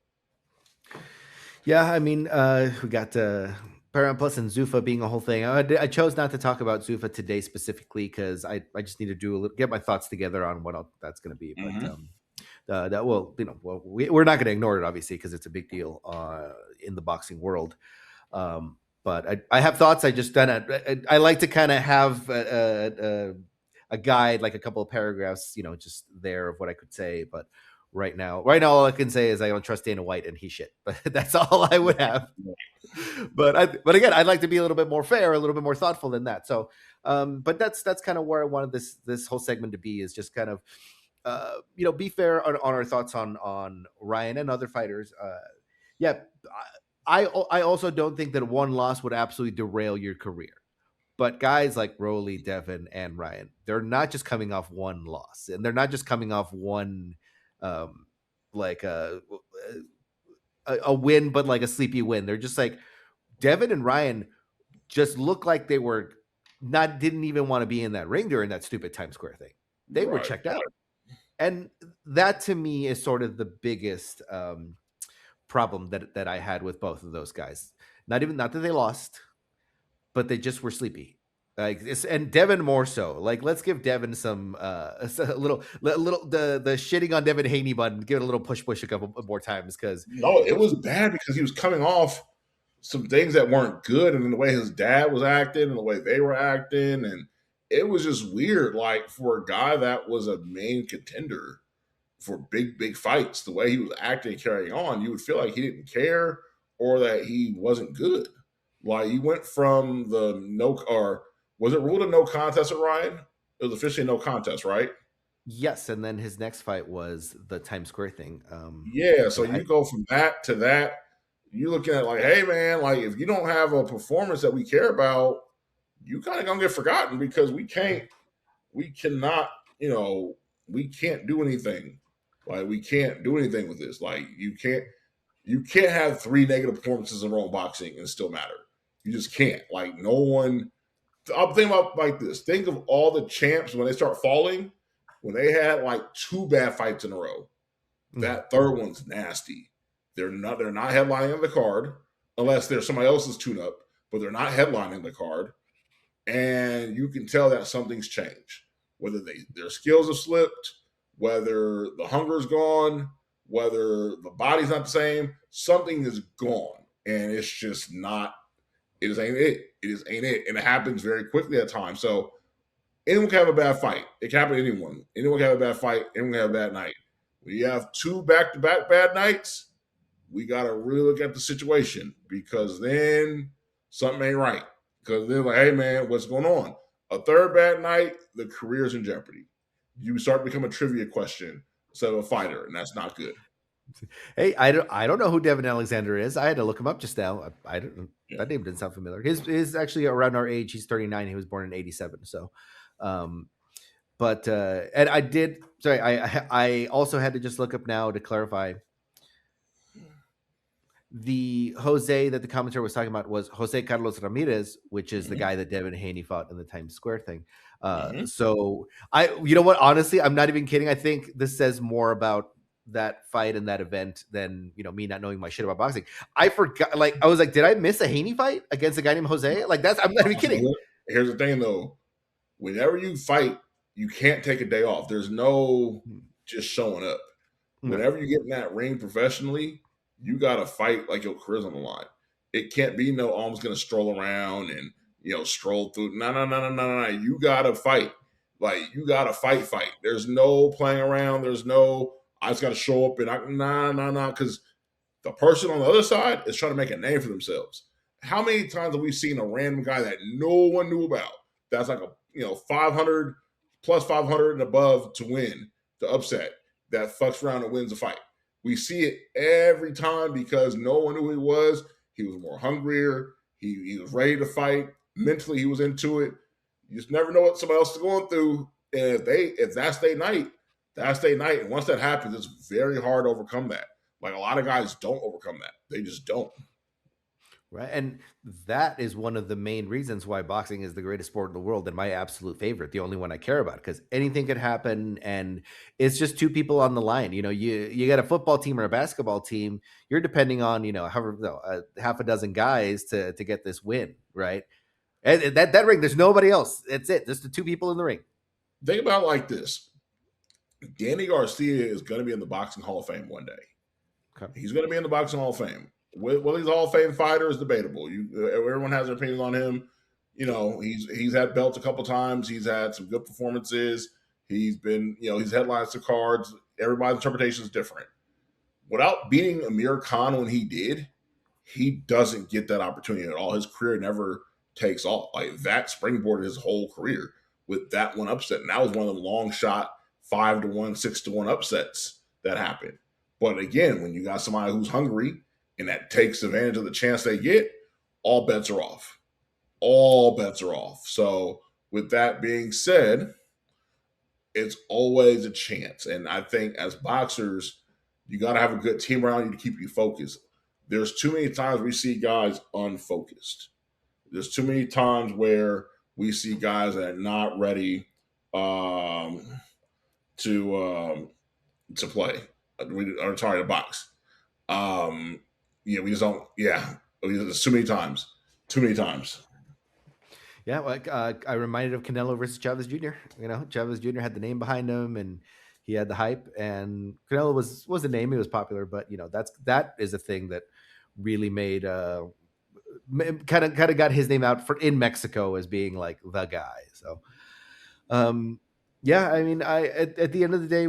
Yeah, I mean, we got Paramount Plus and Zuffa being a whole thing. I chose not to talk about Zuffa today specifically because I just need to get my thoughts together on what that's going to be. But we're not going to ignore it obviously because it's a big deal in the boxing world. But I have thoughts. I like to kind of have a guide, like a couple of paragraphs, just there of what I could say. But right now, all I can say is I don't trust Dana White and he's shit. But that's all I would have. But again, I'd like to be a little bit more fair, a little bit more thoughtful than that. So, but that's kind of where I wanted this whole segment to be, is just kind of, be fair on our thoughts on Ryan and other fighters. I also don't think that one loss would absolutely derail your career. But guys like Rolly, Devin, and Ryan, they're not just coming off one loss, and they're not just coming off one, like a win, but like a sleepy win. They're just like Devin and Ryan just look like they didn't even want to be in that ring during that stupid Times Square thing. They were checked out. And that to me is sort of the biggest problem that I had with both of those guys. Not that they lost, but they just were sleepy. And Devin more so. Like, let's give Devin some a little the shitting on Devin Haney button. Give it a little push a couple more times because no, it was bad because he was coming off some things that weren't good, and in the way his dad was acting and the way they were acting, and it was just weird. Like, for a guy that was a main contender for big fights, the way he was acting and carrying on, you would feel like he didn't care or that he wasn't good. Like, he went from was it ruled a no contest with Ryan? It was officially no contest, right? Yes, and then his next fight was the Times Square thing. So you go from that to that. You looking at like, hey man, like if you don't have a performance that we care about, you kind of gonna get forgotten because we can't do anything. Like, we can't do anything with this. Like, you can't have 3 negative performances in a row in boxing and still matter. You just can't. Like, no one. I'm thinking about like this. Think of all the champs when they start falling, when they had like 2 bad fights in a row. That third one's nasty. They're not headlining the card unless there's somebody else's tune-up, but they're not headlining the card. And you can tell that something's changed. Whether their skills have slipped, whether the hunger's gone, whether the body's not the same, something is gone. And it's just not, it just ain't it. It just ain't it. And it happens very quickly at times. So anyone can have a bad fight. It can happen to anyone. Anyone can have a bad fight. Anyone can have a bad night. When you have 2 back-to-back bad nights, we got to really look at the situation because then something ain't right. Because they're like, hey, man, what's going on? A third bad night, the career's in jeopardy. you start to become a trivia question instead of a fighter, and that's not good. Hey, I don't know who Devin Alexander is. I had to look him up just now. I don't. Yeah. That name didn't sound familiar. His actually around our age. He's 39. He was born in 87. So, um, but and I did. Sorry, I also had to just look up now to clarify. The Jose that the commentator was talking about was Jose Carlos Ramirez, which is the Mm-hmm. guy that Devin Haney fought in the Times Square thing. Mm-hmm. So you know what? Honestly, I'm not even kidding. I think this says more about that fight and that event than me not knowing my shit about boxing. I forgot. Like I was like, did I miss a Haney fight against a guy named Jose? Like that's. I'm not even kidding. Here's the thing, though. Whenever you fight, you can't take a day off. There's no just showing up. No. Whenever you get in that ring professionally, you got to fight like your career's on the line. It can't be no, oh, I'm just going to stroll around and, stroll through. No, no, no, no, no, no. You got to fight. Like, you got to fight. There's no playing around. There's no, I just got to show up and, nah. Because the person on the other side is trying to make a name for themselves. How many times have we seen a random guy that no one knew about that's like a 500 plus 500 and above to win the upset that fucks around and wins a fight? We see it every time because no one knew who he was. He was more hungrier. He was ready to fight. Mentally, he was into it. You just never know what somebody else is going through. And if that's their night, that's their night. And once that happens, it's very hard to overcome that. Like a lot of guys don't overcome that. They just don't. Right. And that is one of the main reasons why boxing is the greatest sport in the world and my absolute favorite, the only one I care about, because anything could happen and it's just two people on the line. You got a football team or a basketball team, you're depending on, half a dozen guys to get this win, right? And that ring, there's nobody else. That's it. Just the two people in the ring. Think about it like this. Danny Garcia is going to be in the Boxing Hall of Fame one day. Okay. He's going to be in the Boxing Hall of Fame. Whether he's a Hall of Fame fighter is debatable. Everyone has their opinions on him. He's had belts a couple times. He's had some good performances. He's been, he's headlines to cards. Everybody's interpretation is different. Without beating Amir Khan when he did, he doesn't get that opportunity at all. His career never takes off. Like that springboarded his whole career with that one upset. And that was one of them long shot 5-1, 6-1 upsets that happened. But again, when you got somebody who's hungry and that takes advantage of the chance they get, all bets are off. All bets are off. So with that being said, it's always a chance. And I think as boxers, you got to have a good team around you to keep you focused. There's too many times we see guys unfocused. There's too many times where we see guys that are not ready to play. To box. We just don't. Yeah, there's too many times. Yeah, like I reminded of Canelo versus Chavez Jr. Chavez Jr. had the name behind him, and he had the hype. And Canelo was the name; he was popular. But that is a thing that really made kind of got his name out in Mexico as being like the guy. So, yeah, I mean, at the end of the day,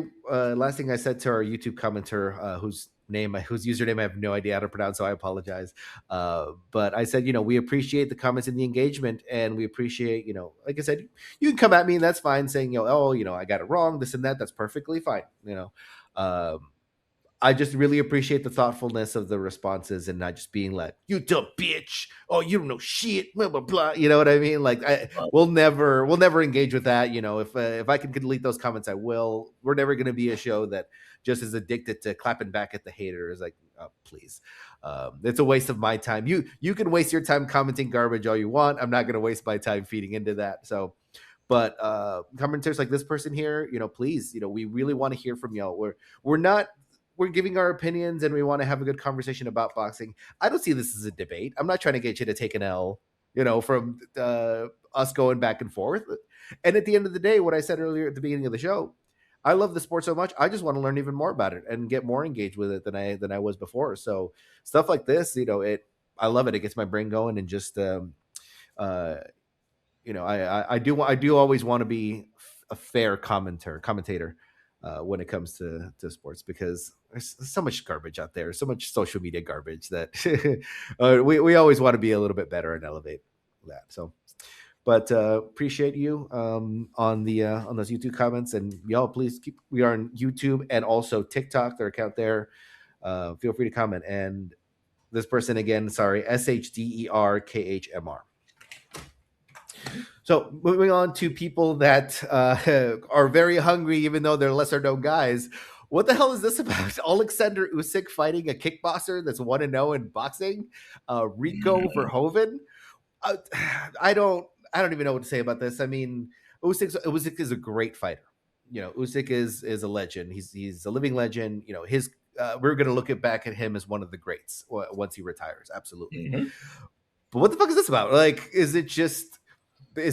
last thing I said to our YouTube commenter, whose username I have no idea how to pronounce, so I apologize. But I said, we appreciate the comments and the engagement, and we appreciate, like I said, you can come at me and that's fine, saying, I got it wrong, this and that. That's perfectly fine. I just really appreciate the thoughtfulness of the responses and not just being like, you dumb bitch. Oh, you don't know shit. Blah, blah, blah. You know what I mean? Like we'll never engage with that. If I can delete those comments, I will. We're never going to be a show that just is addicted to clapping back at the haters. Like, oh, please. It's a waste of my time. You can waste your time commenting garbage all you want. I'm not going to waste my time feeding into that. So, but commenters like this person here, please, we really want to hear from y'all. We're giving our opinions and we want to have a good conversation about boxing. I don't see this as a debate. I'm not trying to get you to take an L, from us going back and forth. And at the end of the day, what I said earlier at the beginning of the show, I love the sport so much. I just want to learn even more about it and get more engaged with it than I was before. So stuff like this, I love it. It gets my brain going and just, I do always want to be a fair commentator. When it comes to sports, because there's so much garbage out there, so much social media garbage that we always want to be a little bit better and elevate that. So, But appreciate you on those YouTube comments, and y'all please keep. We are on YouTube and also TikTok. Their account there. Feel free to comment. And this person again, sorry, SHDERKHMR. So moving on to people that are very hungry, even though they're lesser known guys. What the hell is this about? Oleksandr Usyk fighting a kickboxer that's 1-0 in boxing. Rico Verhoeven. Uh, I don't even know what to say about this. I mean, Usyk is a great fighter. You know, Usyk is a legend. He's a living legend. You know, his we're going to look back at him as one of the greats once he retires. Absolutely. Mm-hmm. But what the fuck is this about? Like, is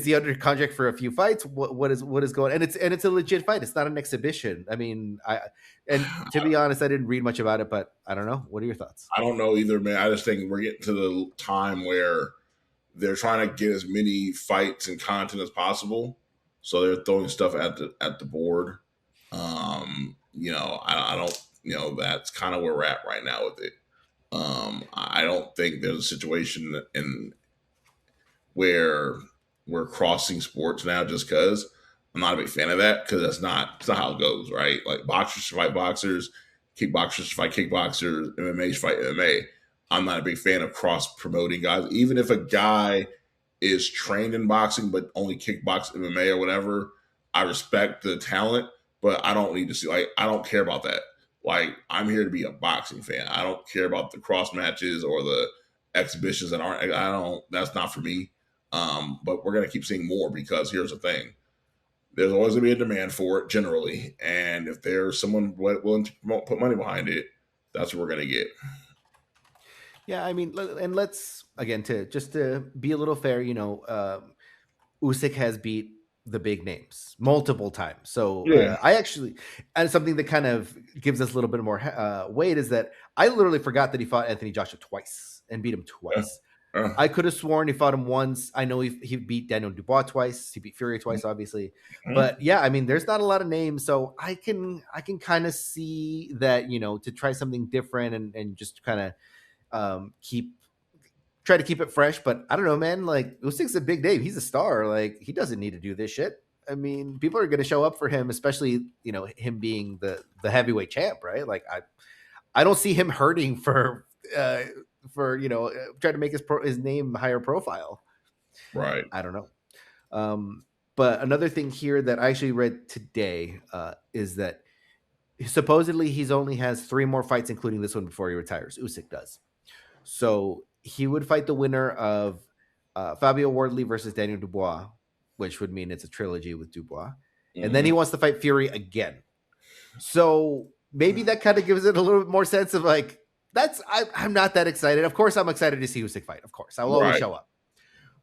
he under contract for a few fights? What is going? And it's a legit fight. It's not an exhibition. I mean, and to be honest, I didn't read much about it, but I don't know. What are your thoughts? I don't know either, man. I just think we're getting to the time where they're trying to get as many fights and content as possible, so they're throwing stuff at the board. I don't. That's kind of where we're at right now with it. I don't think there's a situation where we're crossing sports now just because. I'm not a big fan of that because it's not how it goes, right? Like boxers fight boxers, kickboxers fight kickboxers, MMA fight MMA. I'm not a big fan of cross promoting guys. Even if a guy is trained in boxing but only kickbox MMA or whatever, I respect the talent, but I don't need to see, like, I don't care about that. Like, I'm here to be a boxing fan. I don't care about the cross matches or the exhibitions that aren't. I don't. That's not for me. But we're gonna keep seeing more because here's the thing: there's always gonna be a demand for it generally, and if there's someone willing to put money behind it, that's what we're gonna get. Yeah, I mean, and let's again to be a little fair. Usyk has beat the big names multiple times. So Yeah. I actually, and something that kind of gives us a little bit more weight is that I literally forgot that he fought Anthony Joshua twice and beat him twice. I could have sworn he fought him once. I know he beat Daniel Dubois twice. He beat Fury twice, obviously. But yeah, I mean, there's not a lot of names, so I can kind of see that, to try something different and just kind of try to keep it fresh. But I don't know, man. Like, Usyk's a big name. He's a star. Like, he doesn't need to do this shit. I mean, people are going to show up for him, especially him being the heavyweight champ, right? Like, I don't see him hurting for trying to make his name higher profile. Right. I don't know. But another thing here that I actually read today is that supposedly he's only has 3 more fights, including this one, before he retires. Usyk does. So he would fight the winner of Fabio Wardley versus Daniel Dubois, which would mean it's a trilogy with Dubois. Mm-hmm. And then he wants to fight Fury again. So maybe that kind of gives it a little bit more sense of like, I'm not that excited. Of course, I'm excited to see Usyk fight. Of course, I will always show up.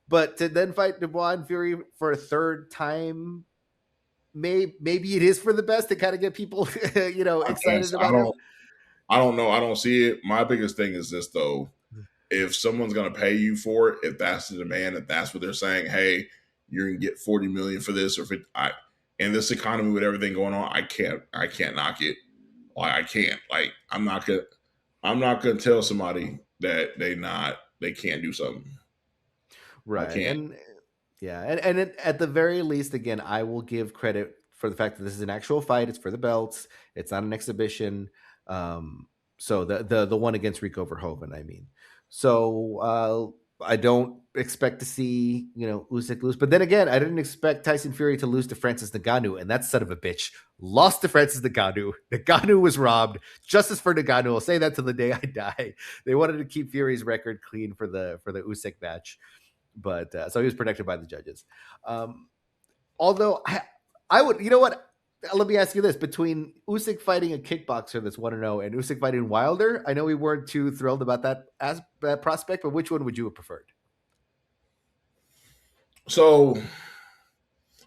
But to then fight Dubois and Fury for a third time, maybe it is for the best to kind of get people, excited about it. I don't know. I don't see it. My biggest thing is this, though. If someone's going to pay you for it, if that's the demand, if that's what they're saying, hey, you're going to get $40 million for this, or in this economy with everything going on, I can't knock it. Like, I can't. Like, I'm not gonna tell somebody that they can't do something. Right. And yeah, and at the very least, again, I will give credit for the fact that this is an actual fight. It's for the belts. It's not an exhibition. So the one against Rico Verhoeven, I mean. So I don't expect to see, Usyk lose. But then again, I didn't expect Tyson Fury to lose to Francis Ngannou, and that son of a bitch lost to Francis Ngannou. Ngannou was robbed. Justice for Ngannou. I'll say that till the day I die. They wanted to keep Fury's record clean for the Usyk match, but so he was protected by the judges. Although I would, what? Let me ask you this: between Usyk fighting a kickboxer that's 1-0 and Usyk fighting Wilder, I know we weren't too thrilled about that prospect, but which one would you have preferred? So,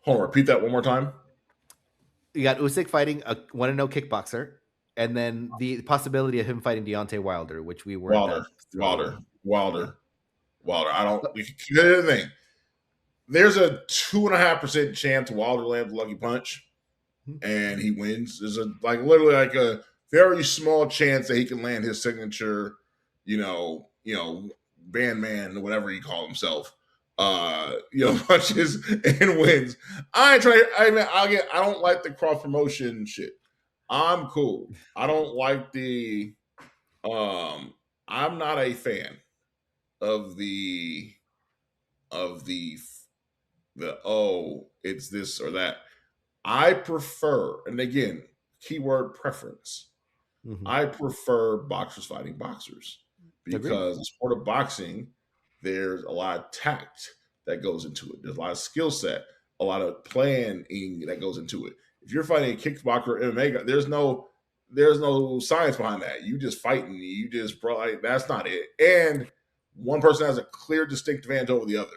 hold on, repeat that one more time. You got Usyk fighting a 1-0 kickboxer, and then the possibility of him fighting Deontay Wilder, which we were Wilder. I don't. Here's the thing: there's a 2.5% chance Wilder lands a lucky punch, and he wins. There's literally a very small chance that he can land his signature, bandman, whatever he call himself. punches and wins. I ain't trying. I mean, I don't like the cross promotion shit. I'm cool. I don't like the. Um, I'm not a fan of the it's this or that. I prefer, and again, keyword preference. Hmm. I prefer boxers fighting boxers Agreed. because the sport of boxing, there's a lot of tact that goes into it. There's a lot of skill set, a lot of planning that goes into it. If you're fighting a kickboxer or MMA guy, there's no science behind that. You just fighting. You just bro. Like, that's not it. And one person has a clear, distinct advantage over the other.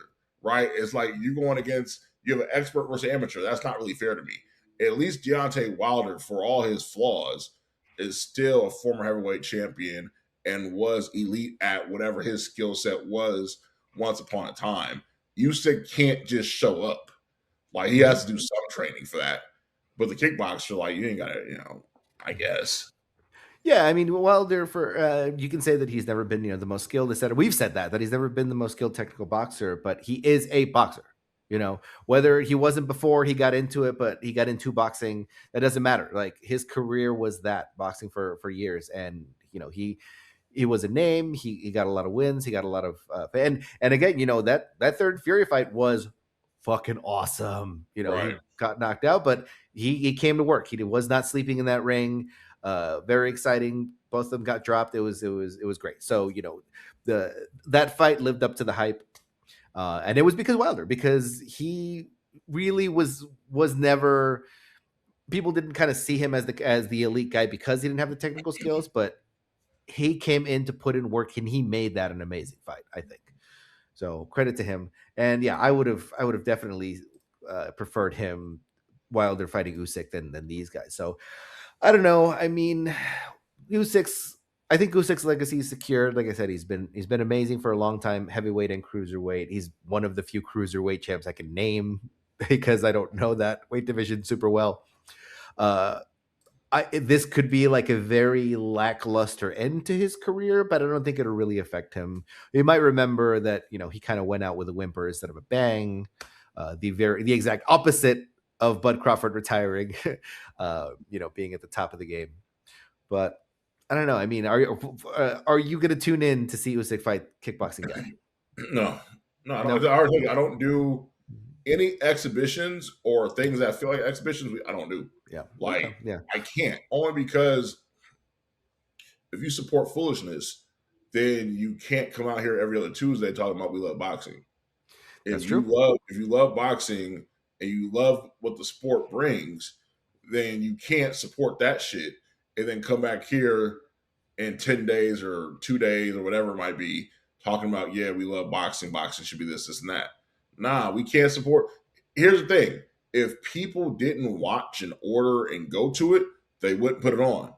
Right? It's like you going against you have an expert versus amateur. That's not really fair to me. At least Deontay Wilder, for all his flaws, is still a former heavyweight champion and was elite at whatever his skill set was once upon a time. Usyk can't just show up. Like he Hmm. has to do some training for that. But the kickboxer, like you ain't gotta, I guess. Yeah, I mean, Wilder for you can say that he's never been, the most skilled, etc. We've said that he's never been the most skilled technical boxer, but he is a boxer. Whether he wasn't before he got into it, but he got into boxing, that doesn't matter. Like his career was that boxing for years, and he was a name. He got a lot of wins. He got a lot of and again, that third Fury fight was fucking awesome. Right. He got knocked out, but he came to work. He was not sleeping in that ring. Very exciting. Both of them got dropped. It was great. So that fight lived up to the hype, and it was because Wilder, because he really was never. People didn't kind of see him as the elite guy because he didn't have the technical skills, but he came in to put in work and he made that an amazing fight, I think. So credit to him. And yeah, I would have definitely preferred him Wilder fighting Usyk than these guys. So I don't know. I mean, Usyk's I think Usyk's legacy is secured. Like I said, he's been amazing for a long time, heavyweight and cruiserweight. He's one of the few cruiserweight champs I can name because I don't know that weight division super well. Uh, this could be like a very lackluster end to his career, but I don't think it'll really affect him. You might remember that he kind of went out with a whimper instead of a bang. The exact opposite of Bud Crawford retiring, being at the top of the game. But I don't know. I mean, are you going to tune in to see Usyk fight kickboxing guy? No, no, I don't. No. I don't do any exhibitions or things that feel like exhibitions. I don't do. Yeah. Like Okay. Yeah. I can't only because if you support foolishness, then you can't come out here every other Tuesday talking about we love boxing. That's If you true. love boxing and you love what the sport brings, then you can't support that shit and then come back here in 10 days or 2 days or whatever it might be talking about, yeah, we love boxing. Boxing should be this, this, and that. Nah, we can't support. Here's the thing. If people didn't watch and order and go to it, they wouldn't put it on.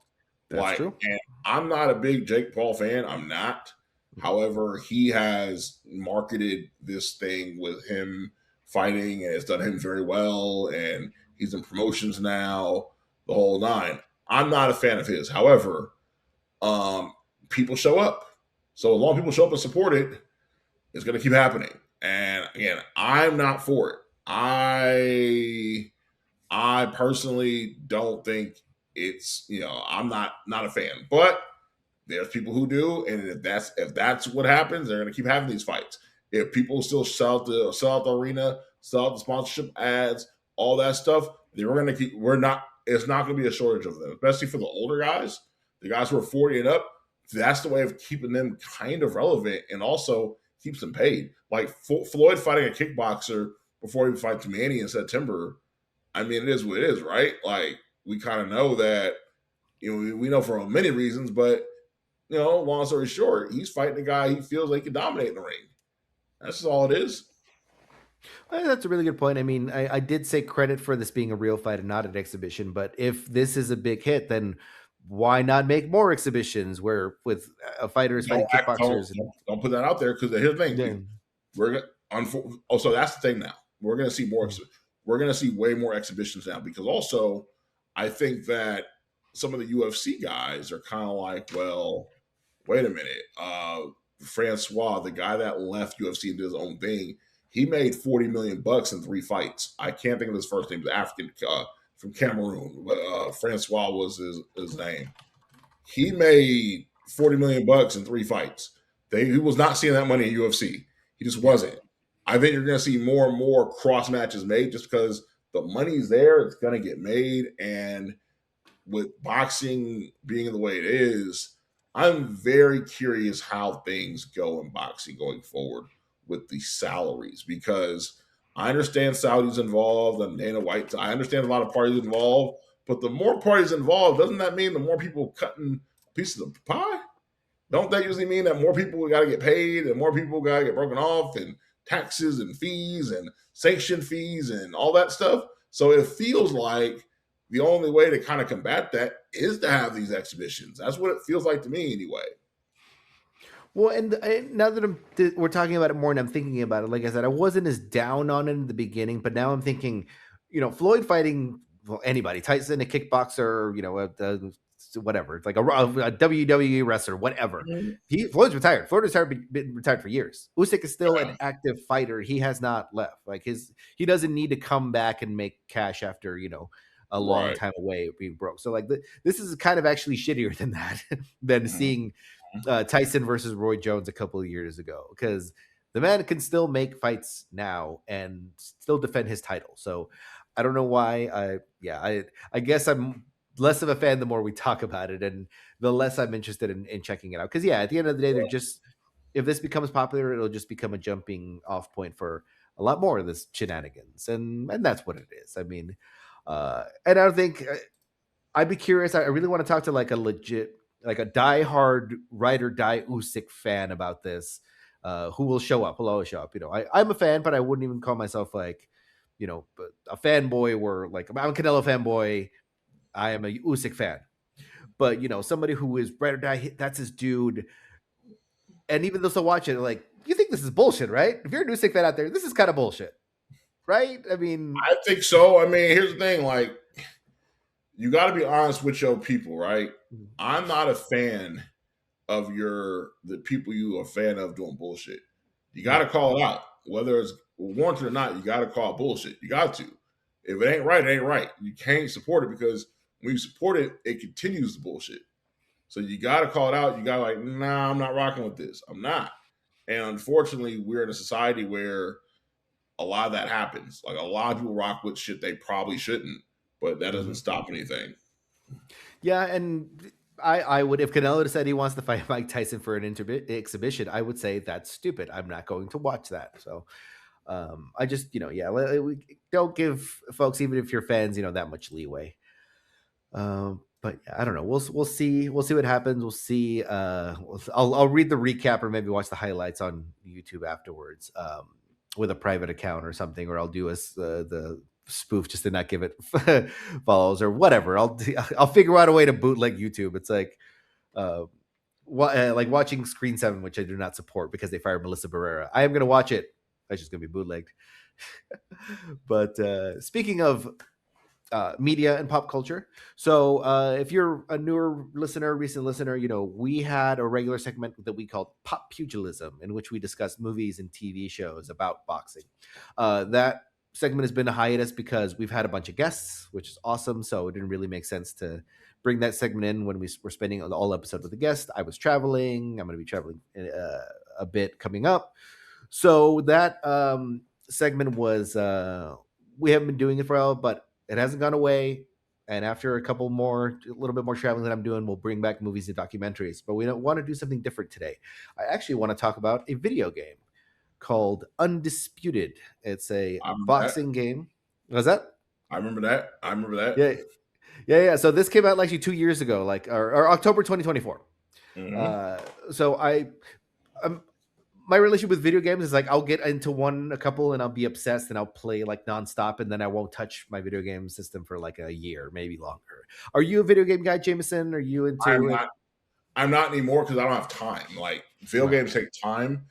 That's Like, true. and I'm not a big Jake Paul fan. I'm not. However, he has marketed this thing with him fighting and it's done him very well. And he's in promotions now, the whole nine. I'm not a fan of his. However, um, people show up. So as long as people show up and support it, it's going to keep happening. And again, I'm not for it. I personally don't think I'm not a fan. But there's people who do, and if that's what happens, they're going to keep having these fights. If people still sell out the arena, sell out the sponsorship ads, all that stuff, then we're going to keep. We're not. It's not going to be a shortage of them, especially for the older guys, the guys who are 40 and up. That's the way of keeping them kind of relevant, and also keeps them paid. Like Floyd fighting a kickboxer before he fights Manny in September. I mean, it is what it is, right? Like we kind of know that. We know for many reasons, but long story short, he's fighting a guy he feels like he can dominate in the ring. That's just all it is. That's a really good point. I mean, I did say credit for this being a real fight and not an exhibition, but if this is a big hit, then why not make more exhibitions where with fighters Don't fighting act, don't, kickboxers and don't put that out there because here's the yeah, thing: we're gonna. Also, that's the thing now. We're gonna see more. We're gonna see way more exhibitions now because also, I think that some of the UFC guys are kind of like, well, wait a minute, Francois, the guy that left UFC and did his own thing, He made 40 million bucks in 3 fights. I can't think of his first name. He's African from Cameroon, but Francois was his name. He made 40 million bucks in 3 fights. He was not seeing that money in UFC. He just wasn't. I think you're going to see more and more cross matches made just because the money's there. It's going to get made, and with boxing being the way it is, I'm very curious how things go in boxing going forward with the salaries because I understand Saudi's involved and Dana White. I understand a lot of parties involved, but the more parties involved, doesn't that mean the more people cutting pieces of pie? Don't that usually mean that more people got to get paid and more people got to get broken off and taxes and fees and sanction fees and all that stuff? So it feels like the only way to kind of combat that is to have these exhibitions. That's what it feels like to me, anyway. Well, and now that we're talking about it more and I'm thinking about it, like I said, I wasn't as down on it in the beginning, but now I'm thinking, Floyd fighting anybody, Tyson, a kickboxer, whatever. It's like a WWE wrestler, whatever. Floyd's retired. Floyd been retired for years. Usyk is still an active fighter. He has not left. Like he doesn't need to come back and make cash after a long time away being broke. So like this is kind of actually shittier than that than seeing Tyson versus Roy Jones a couple of years ago, because the man can still make fights now and still defend his title. So I don't know why. I guess I'm less of a fan the more we talk about it, and the less I'm interested in checking it out. Because at the end of the day, they're just, if this becomes popular, it'll just become a jumping off point for a lot more of this shenanigans, and that's what it is. I mean, and I don't think I'd be curious. I really want to talk to like a legit, like a diehard ride or die Usyk fan about this, who will show up. Will always show up. I'm a fan, but I wouldn't even call myself like, a fanboy. Where like I'm a Canelo fanboy. I am a Usyk fan, but somebody who is ride or die, that's his dude. And even those who watch it, like, you think this is bullshit, right? If you're an Usyk fan out there, this is kind of bullshit, right? I mean, I think so. I mean, here's the thing: like, you got to be honest with your people, right? I'm not a fan of the people you are a fan of doing bullshit. You got to call it out, whether it's warranted or not. You got to call it bullshit. You got to. If it ain't right, it ain't right. You can't support it because when you support it, it continues the bullshit. So you got to call it out. You got to like, nah, I'm not rocking with this. I'm not. And unfortunately, we're in a society where a lot of that happens. Like a lot of people rock with shit they probably shouldn't, but that doesn't stop anything. Yeah, and I would, if Canelo said he wants to fight Mike Tyson for an exhibition, I would say that's stupid. I'm not going to watch that. So I just, we don't give folks, even if you're fans, that much leeway. But I don't know. We'll see. We'll see what happens. We'll see. I'll read the recap or maybe watch the highlights on YouTube afterwards, with a private account or something, or I'll do the spoof just to not give it follows or whatever. I'll figure out a way to bootleg YouTube. It's like like watching Screen 7, which I do not support because they fired Melissa Barrera. I am going to watch it. It's just going to be bootlegged. But speaking of media and pop culture, so if you're a newer listener, recent listener, we had a regular segment that we called Pop Pugilism, in which we discussed movies and TV shows about boxing. That segment has been a hiatus because we've had a bunch of guests, which is awesome. So it didn't really make sense to bring that segment in when we were spending the whole episode with a guest. I was traveling. I'm going to be traveling a bit coming up. So that segment was, we haven't been doing it for a while, but it hasn't gone away. And after a little bit more traveling that I'm doing, we'll bring back movies and documentaries. But we don't want to do something different today. I actually want to talk about a video game called Undisputed. It's a boxing game. Was that? I remember that. Yeah. So this came out actually 2 years ago, or October 2024. So my relationship with video games is like I'll get into a couple, and I'll be obsessed, and I'll play like nonstop, and then I won't touch my video game system for like a year, maybe longer. Are you a video game guy, Jamieson? Are you into it? I'm not anymore because I don't have time. Like video games take time,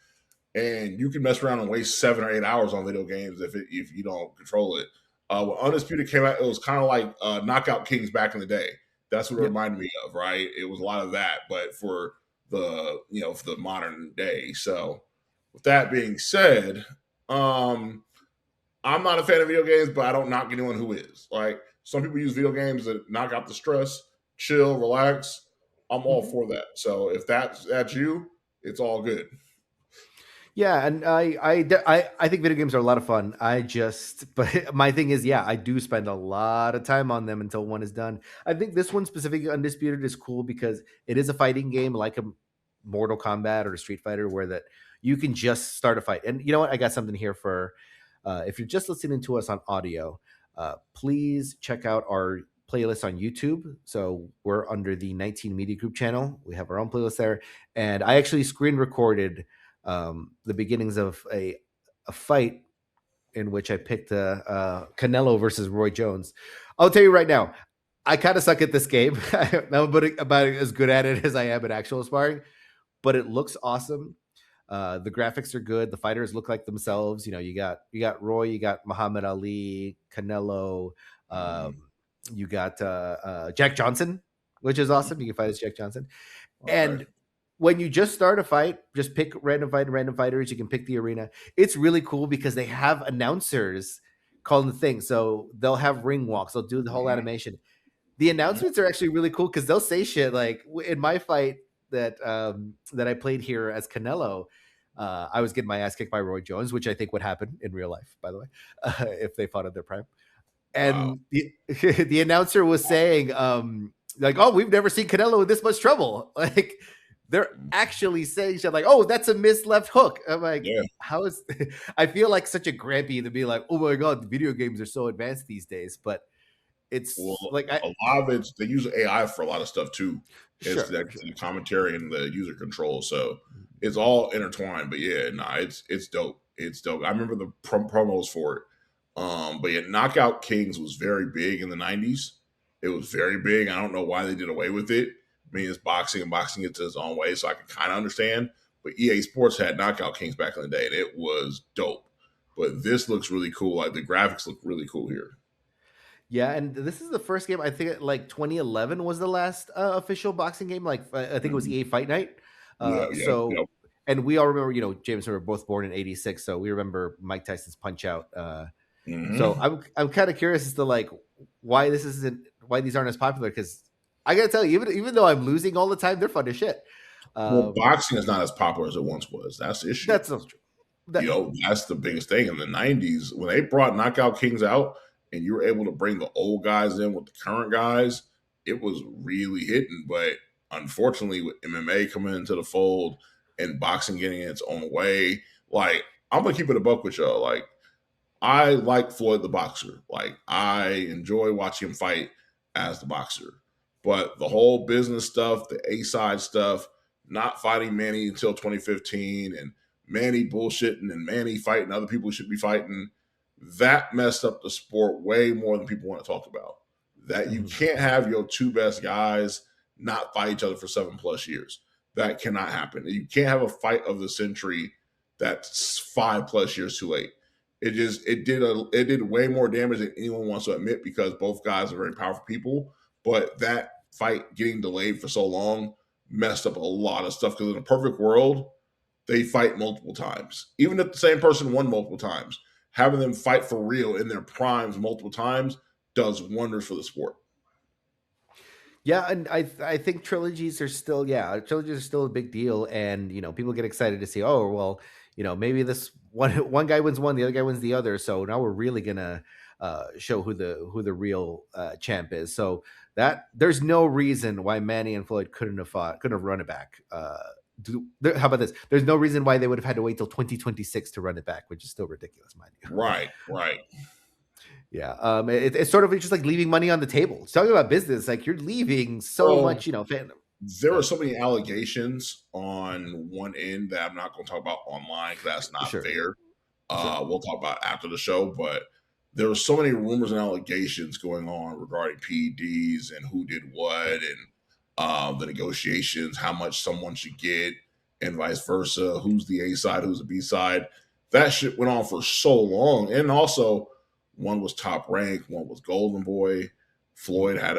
and you can mess around and waste 7 or 8 hours on video games if you don't control it. When Undisputed came out, it was kind of like Knockout Kings back in the day. That's what it reminded me of, right? It was a lot of that, but for the for the modern day. So with that being said, Um, I'm not a fan of video games, but I don't knock anyone who is. Like some people use video games to knock out the stress, chill, relax. I'm all Mhm. for that. So if that's you, it's all good. Yeah, and I think video games are a lot of fun. I just, but my thing is, yeah, I do spend a lot of time on them until one is done. I think this one specifically, Undisputed, is cool because it is a fighting game like a Mortal Kombat or a Street Fighter, where that you can just start a fight. And you know what? I got something here for if you're just listening to us on audio. Please check out our playlist on YouTube. So we're under the 19 Media Group channel. We have our own playlist there, and I actually screen recorded the beginnings of a fight in which I picked Canelo versus Roy Jones. I'll tell you right now, I kind of suck at this game. I'm about as good at it as I am at actual sparring, but it looks awesome. The graphics are good. The fighters look like themselves. You know, you got Roy, you got Muhammad Ali, Canelo, Mhm. you got Jack Johnson, which is awesome. You can fight as Jack Johnson. Okay. And when you just start a fight, just pick random fighters. You can pick the arena. It's really cool because they have announcers calling the thing. So they'll have ring walks. They'll do the whole Mhm. animation. The Mhm. announcements are actually really cool because they'll say shit like in my fight that I played here as Canelo. I was getting my ass kicked by Roy Jones, which I think would happen in real life, by the way, if they fought at their prime. Wow. And the announcer was saying, like, "Oh, we've never seen Canelo in this much trouble." Like, they're actually saying shit like, "Oh, that's a missed left hook." I'm like, Yeah. how is? I feel like such a grampy to be like, "Oh my god, the video games are so advanced these days," but Well, it's like I a lot of it's they use AI for a lot of stuff too. It's sure, that sure. the commentary and the user control, so it's all intertwined. But yeah, nah, it's dope. It's dope. I remember the promos for it. But yeah, Knockout Kings was very big in the '90s. It was very big. I don't know why they did away with it. I mean, it's boxing and boxing gets its own way, so I can kind of understand. But EA Sports had Knockout Kings back in the day, and it was dope. But this looks really cool. Like the graphics look really cool here. Yeah, and this is the first game. I think like 2011 was the last official boxing game. Like I think it was Mhm. EA Fight Night. Yeah, yeah, So, yeah. and we all remember, James, we were both born in '86, so we remember Mike Tyson's Punch Out. So Hmm. I'm kind of curious as to like why these aren't as popular because I gotta tell you, even though I'm losing all the time, they're fun as shit. Well, Um, boxing is not as popular as it once was. That's the issue. that's so true. That That's the biggest thing in the '90s when they brought Knockout Kings out, and you were able to bring the old guys in with the current guys. It was really hitting, but unfortunately, with MMA coming into the fold and boxing getting its own way, like I'm gonna keep it a buck with y'all. Like I like Floyd the boxer. Like I enjoy watching him fight as the boxer. But the whole business stuff, the A side stuff, not fighting Manny until 2015 and Manny bullshitting and Manny fighting other people who should be fighting, that messed up the sport way more than people want to talk about. That you Mhm. can't have your two best guys not fight each other for 7+ years. That cannot happen. You can't have a fight of the century that's 5+ years too late. It did way more damage than anyone wants to admit because both guys are very powerful people. But that fight getting delayed for so long messed up a lot of stuff because in a perfect world, they fight multiple times. Even if the same person won multiple times, having them fight for real in their primes multiple times does wonders for the sport. Yeah, and I think trilogies are still a big deal, and people get excited to see, oh well, maybe this one guy wins one, the other guy wins the other, so now we're really gonna show who the real champ is. So that there's no reason why Manny and Floyd couldn't have run it back. How about this? There's no reason why they would have had to wait till 2026 to run it back, which is still ridiculous, mind you. Right, right. Yeah, it's sort of just like leaving money on the table. It's talking about business, like you're leaving so Well, much, fan. there Go are ahead. so many allegations on one end that I'm not going to talk about online because that's not Sure, fair. sure. We'll talk about after the show, but there were so many rumors and allegations going on regarding PEDs and who did what and the negotiations, how much someone should get, and vice versa. Who's the A side? Who's the B side? That shit went on for so long, and also one was top rank, one was Golden Boy. Floyd Mhm. had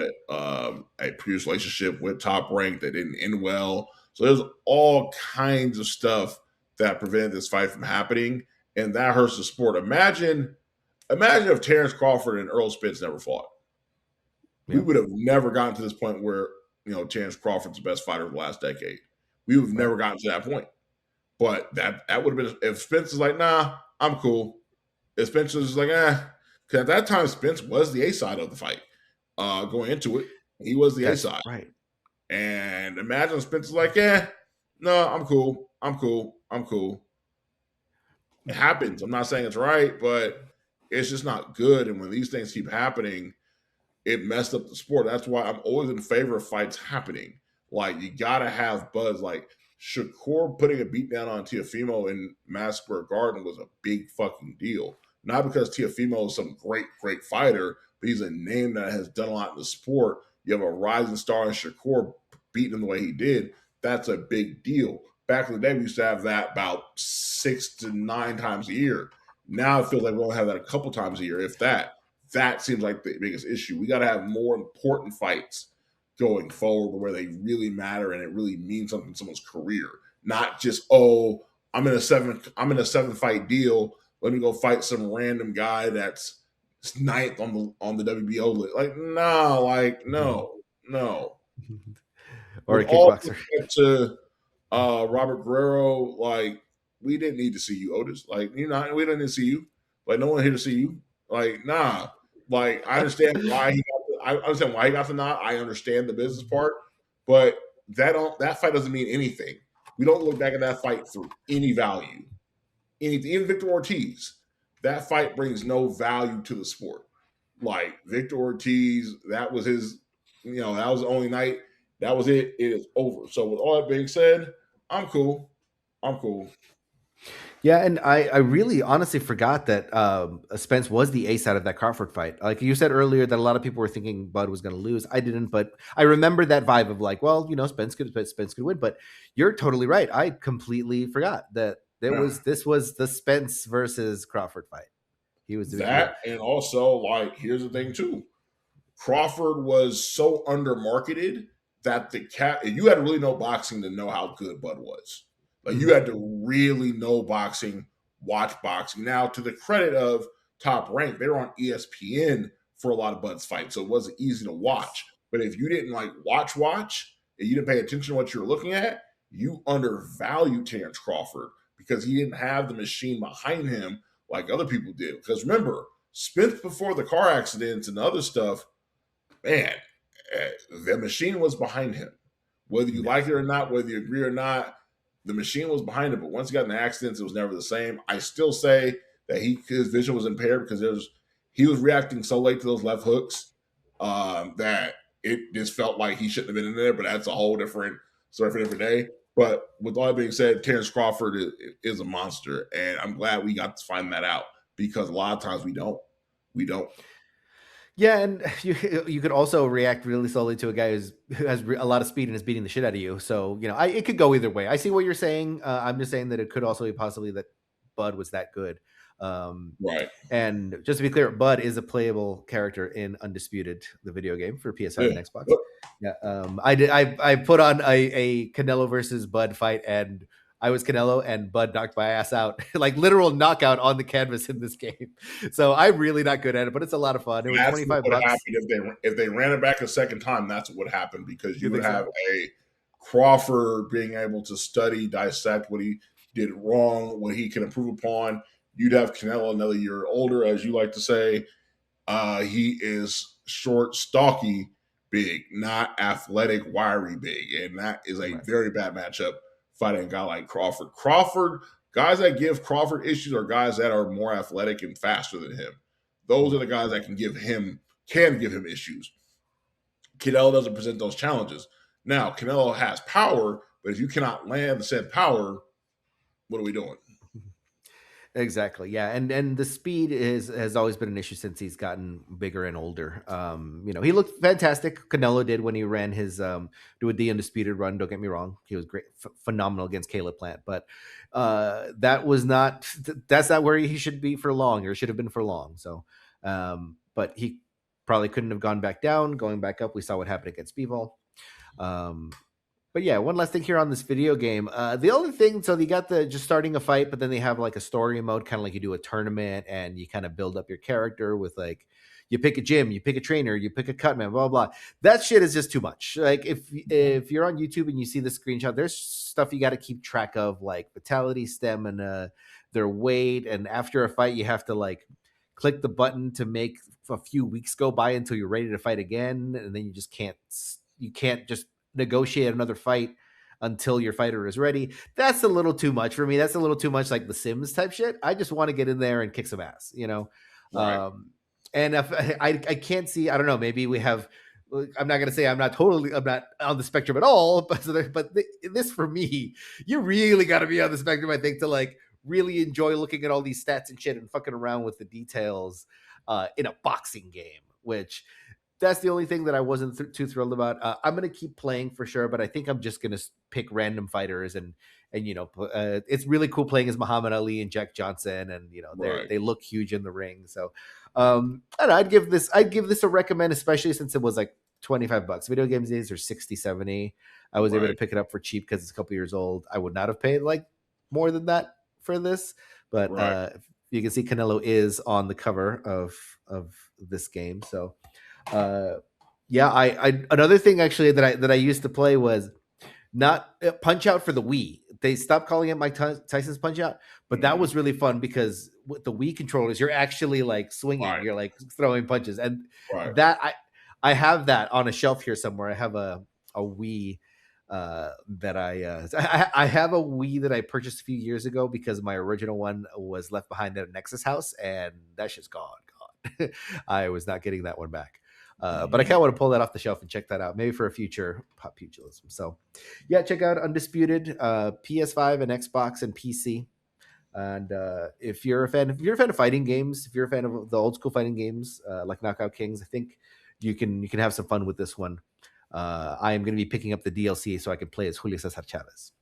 a previous relationship with Top Rank that didn't end well. So there's all kinds of stuff that prevented this fight from happening. and that hurts the sport. Imagine if Terrence Crawford and Earl Spence never fought. We Yeah. would have never gotten to this point where Terrence Crawford's the best fighter of the last decade. We would have Right. never gotten to that point. But that would have been if Spence is like, nah, I'm cool. If Spence was like, because at that time Spence was the A side of the fight. Going into it, he was the A That's side. right. And imagine Spence is like, no, I'm cool. I'm cool. I'm cool. It happens. I'm not saying it's right, but it's just not good. And when these things keep happening, it messed up the sport. That's why I'm always in favor of fights happening. Like, you gotta have buzz. Like, Shakur putting a beat down on Teofimo in Madison Square Garden was a big fucking deal. Not because Teofimo is some great fighter, but he's a name that has done a lot in the sport. You have a rising star in Shakur beating him the way he did. That's a big deal. Back in the day, we used to have that about 6 to 9 times a year. Now it feels like we only have that a couple times a year, if that. That seems like the biggest issue. We got to have more important fights going forward where they really matter and it really means something in someone's career. Not just, I'm in a seven fight deal. Let me go fight some random guy that's ninth on the WBO list. No. Or With a all kickboxer. respect to Robert Guerrero, like, we didn't need to see you, Otis. Like, we didn't need to see you. Like, no one here to see you. Like, nah. Like, I understand why he got the nod. I understand the business part, but that fight doesn't mean anything. We don't look back at that fight for any value. Anything. Even Victor Ortiz, that fight brings no value to the sport. Like, Victor Ortiz, that was his, that was the only night. That was it. It is over. So with all that being said, I'm cool. I'm cool. Yeah, and I really honestly forgot that Spence was the ace out of that Crawford fight. Like you said earlier, that a lot of people were thinking Bud was going to lose. I didn't, but I remember that vibe of like, well, Spence could win. But you're totally right. I completely forgot that this was the Spence versus Crawford fight. He was doing That, and also, like, here's the thing too. Crawford was so undermarketed that you had to really know boxing to know how good Bud was. Like, you had to really know boxing, watch boxing. Now, to the credit of Top Rank, they were on ESPN for a lot of Bud's fights, so it wasn't easy to watch. But if you didn't like watch, and you didn't pay attention to what you were looking at, you undervalued Terrence Crawford because he didn't have the machine behind him like other people did. Because remember, Spence before the car accidents and the other stuff, man, the machine was behind him. Whether you like it or not, whether you agree or not, the machine was behind him. But once he got in the accidents, it was never the same. I still say that his vision was impaired because he was reacting so late to those left hooks that it just felt like he shouldn't have been in there. But that's a whole different story for a different day. But with all that being said, Terrence Crawford is a monster, and I'm glad we got to find that out because a lot of times we don't. We don't. Yeah, and you could also react really slowly to a guy who has a lot of speed and is beating the shit out of you. So it could go either way. I see what you're saying. I'm just saying that it could also be possibly that Bud was that good. Right. And just to be clear, Bud is a playable character in Undisputed, the video game for PS5 and Xbox. Yeah, I put on a Canelo versus Bud fight, and I was Canelo, and Bud knocked my ass out, like literal knockout on the canvas in this game. So I'm really not good at it, but it's a lot of fun. It was That's what would $25. have happened if they ran it back a second time. That's what would happen because you would have So? a Crawford being able to study, dissect what he did wrong, what he can improve upon. You'd have Canelo another year older, as you like to say. He is short, stocky, big, not athletic, wiry, big, and that is a very bad matchup fighting a guy like Crawford. Guys that give Crawford issues are guys that are more athletic and faster than him. Those are the guys that can give him issues. Canelo doesn't present those challenges. Now, Canelo has power, but if you cannot land the said power, what are we doing? Exactly. Yeah. And the speed has always been an issue since he's gotten bigger and older. He looked fantastic. Canelo did when he ran his do the undisputed run. Don't get me wrong. He was great, phenomenal against Caleb Plant, but that's not where he should be for long, or should have been for long. So but he probably couldn't have gone back down, going back up. We saw what happened against Bivol. But yeah, one last thing here on this video game. The only thing, so you got the just starting a fight, but then they have like a story mode, kind of like you do a tournament, and you kind of build up your character with like you pick a gym, you pick a trainer, you pick a cutman, blah blah blah. That shit is just too much. Like if you're on YouTube and you see the screenshot, there's stuff you got to keep track of, like vitality, stamina, their weight, and after a fight, you have to like click the button to make a few weeks go by until you're ready to fight again, and then you can't just negotiate another fight until your fighter is ready. That's a little too much for me. That's a little too much like the Sims type shit. I just want to get in there and kick some ass, you know? Right. And if I can't see, I don't know, maybe we have, I'm not going to say I'm not on the spectrum at all, but this for me, you really got to be on the spectrum, I think, to like really enjoy looking at all these stats and shit and fucking around with the details in a boxing game, which that's the only thing that I wasn't too thrilled about. I'm gonna keep playing for sure, but I think I'm just gonna pick random fighters and it's really cool playing as Muhammad Ali and Jack Johnson, and they look huge in the ring. So I don't know, I'd give this a recommend, especially since it was like $25. Video games days are 60, 70. I was able to pick it up for cheap because it's a couple years old. I would not have paid like more than that for this, but you can see Canelo is on the cover of this game. So yeah, I another thing actually that I used to play was not Punch Out for the Wii. They stopped calling it Mike Tyson's Punch Out, but that was really fun because with the Wii controllers, you're actually like swinging, you're like throwing punches, and that I have that on a shelf here somewhere. I have a Wii that I have a Wii that I purchased a few years ago because my original one was left behind at a Nexus house, and that's just gone. I was not getting that one back. But I kind of want to pull that off the shelf and check that out, maybe for a future Pop Pugilism. So, yeah, check out Undisputed, PS5 and Xbox and PC. And if you're a fan of fighting games, if you're a fan of the old school fighting games like Knockout Kings, I think you can have some fun with this one. I am going to be picking up the DLC so I can play as Julio Cesar Chavez.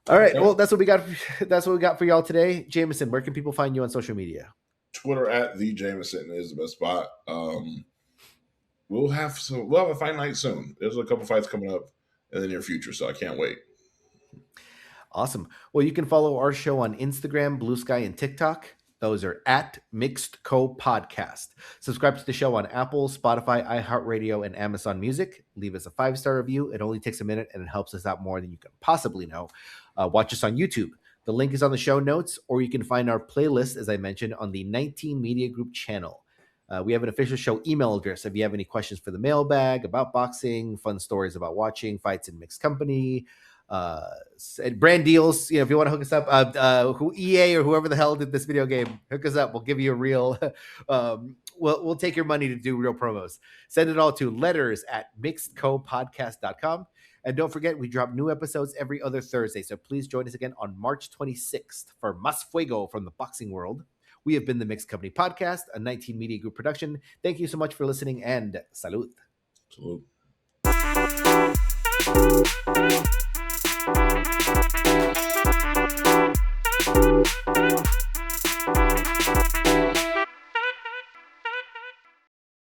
All right, well, that's what we got. That's what we got for y'all today. Jamieson, where can people find you on social media? Twitter at the Jamieson is the best spot. We'll have a fight night soon. There's a couple fights coming up in the near future, so I can't wait. Awesome. Well, you can follow our show on Instagram, Blue Sky, and TikTok. Those are at Mixed Co Podcast. Subscribe to the show on Apple, Spotify, iHeartRadio, and Amazon Music. Leave us a 5-star review. It only takes a minute, and it helps us out more than you can possibly know. Watch us on YouTube. The link is on the show notes, or you can find our playlist, as I mentioned, on the 19 Media Group channel. We have an official show email address if you have any questions for the mailbag, about boxing, fun stories about watching fights in mixed company, brand deals. If you want to hook us up, who EA or whoever the hell did this video game, hook us up. We'll give you a real, we'll take your money to do real promos. Send it all to letters@mixedcopodcast.com. And don't forget, we drop new episodes every other Thursday. So please join us again on March 26th for Mas Fuego from the boxing world. We have been the Mixed Company Podcast, a 19 Media Group production. Thank you so much for listening, and salud. Salud.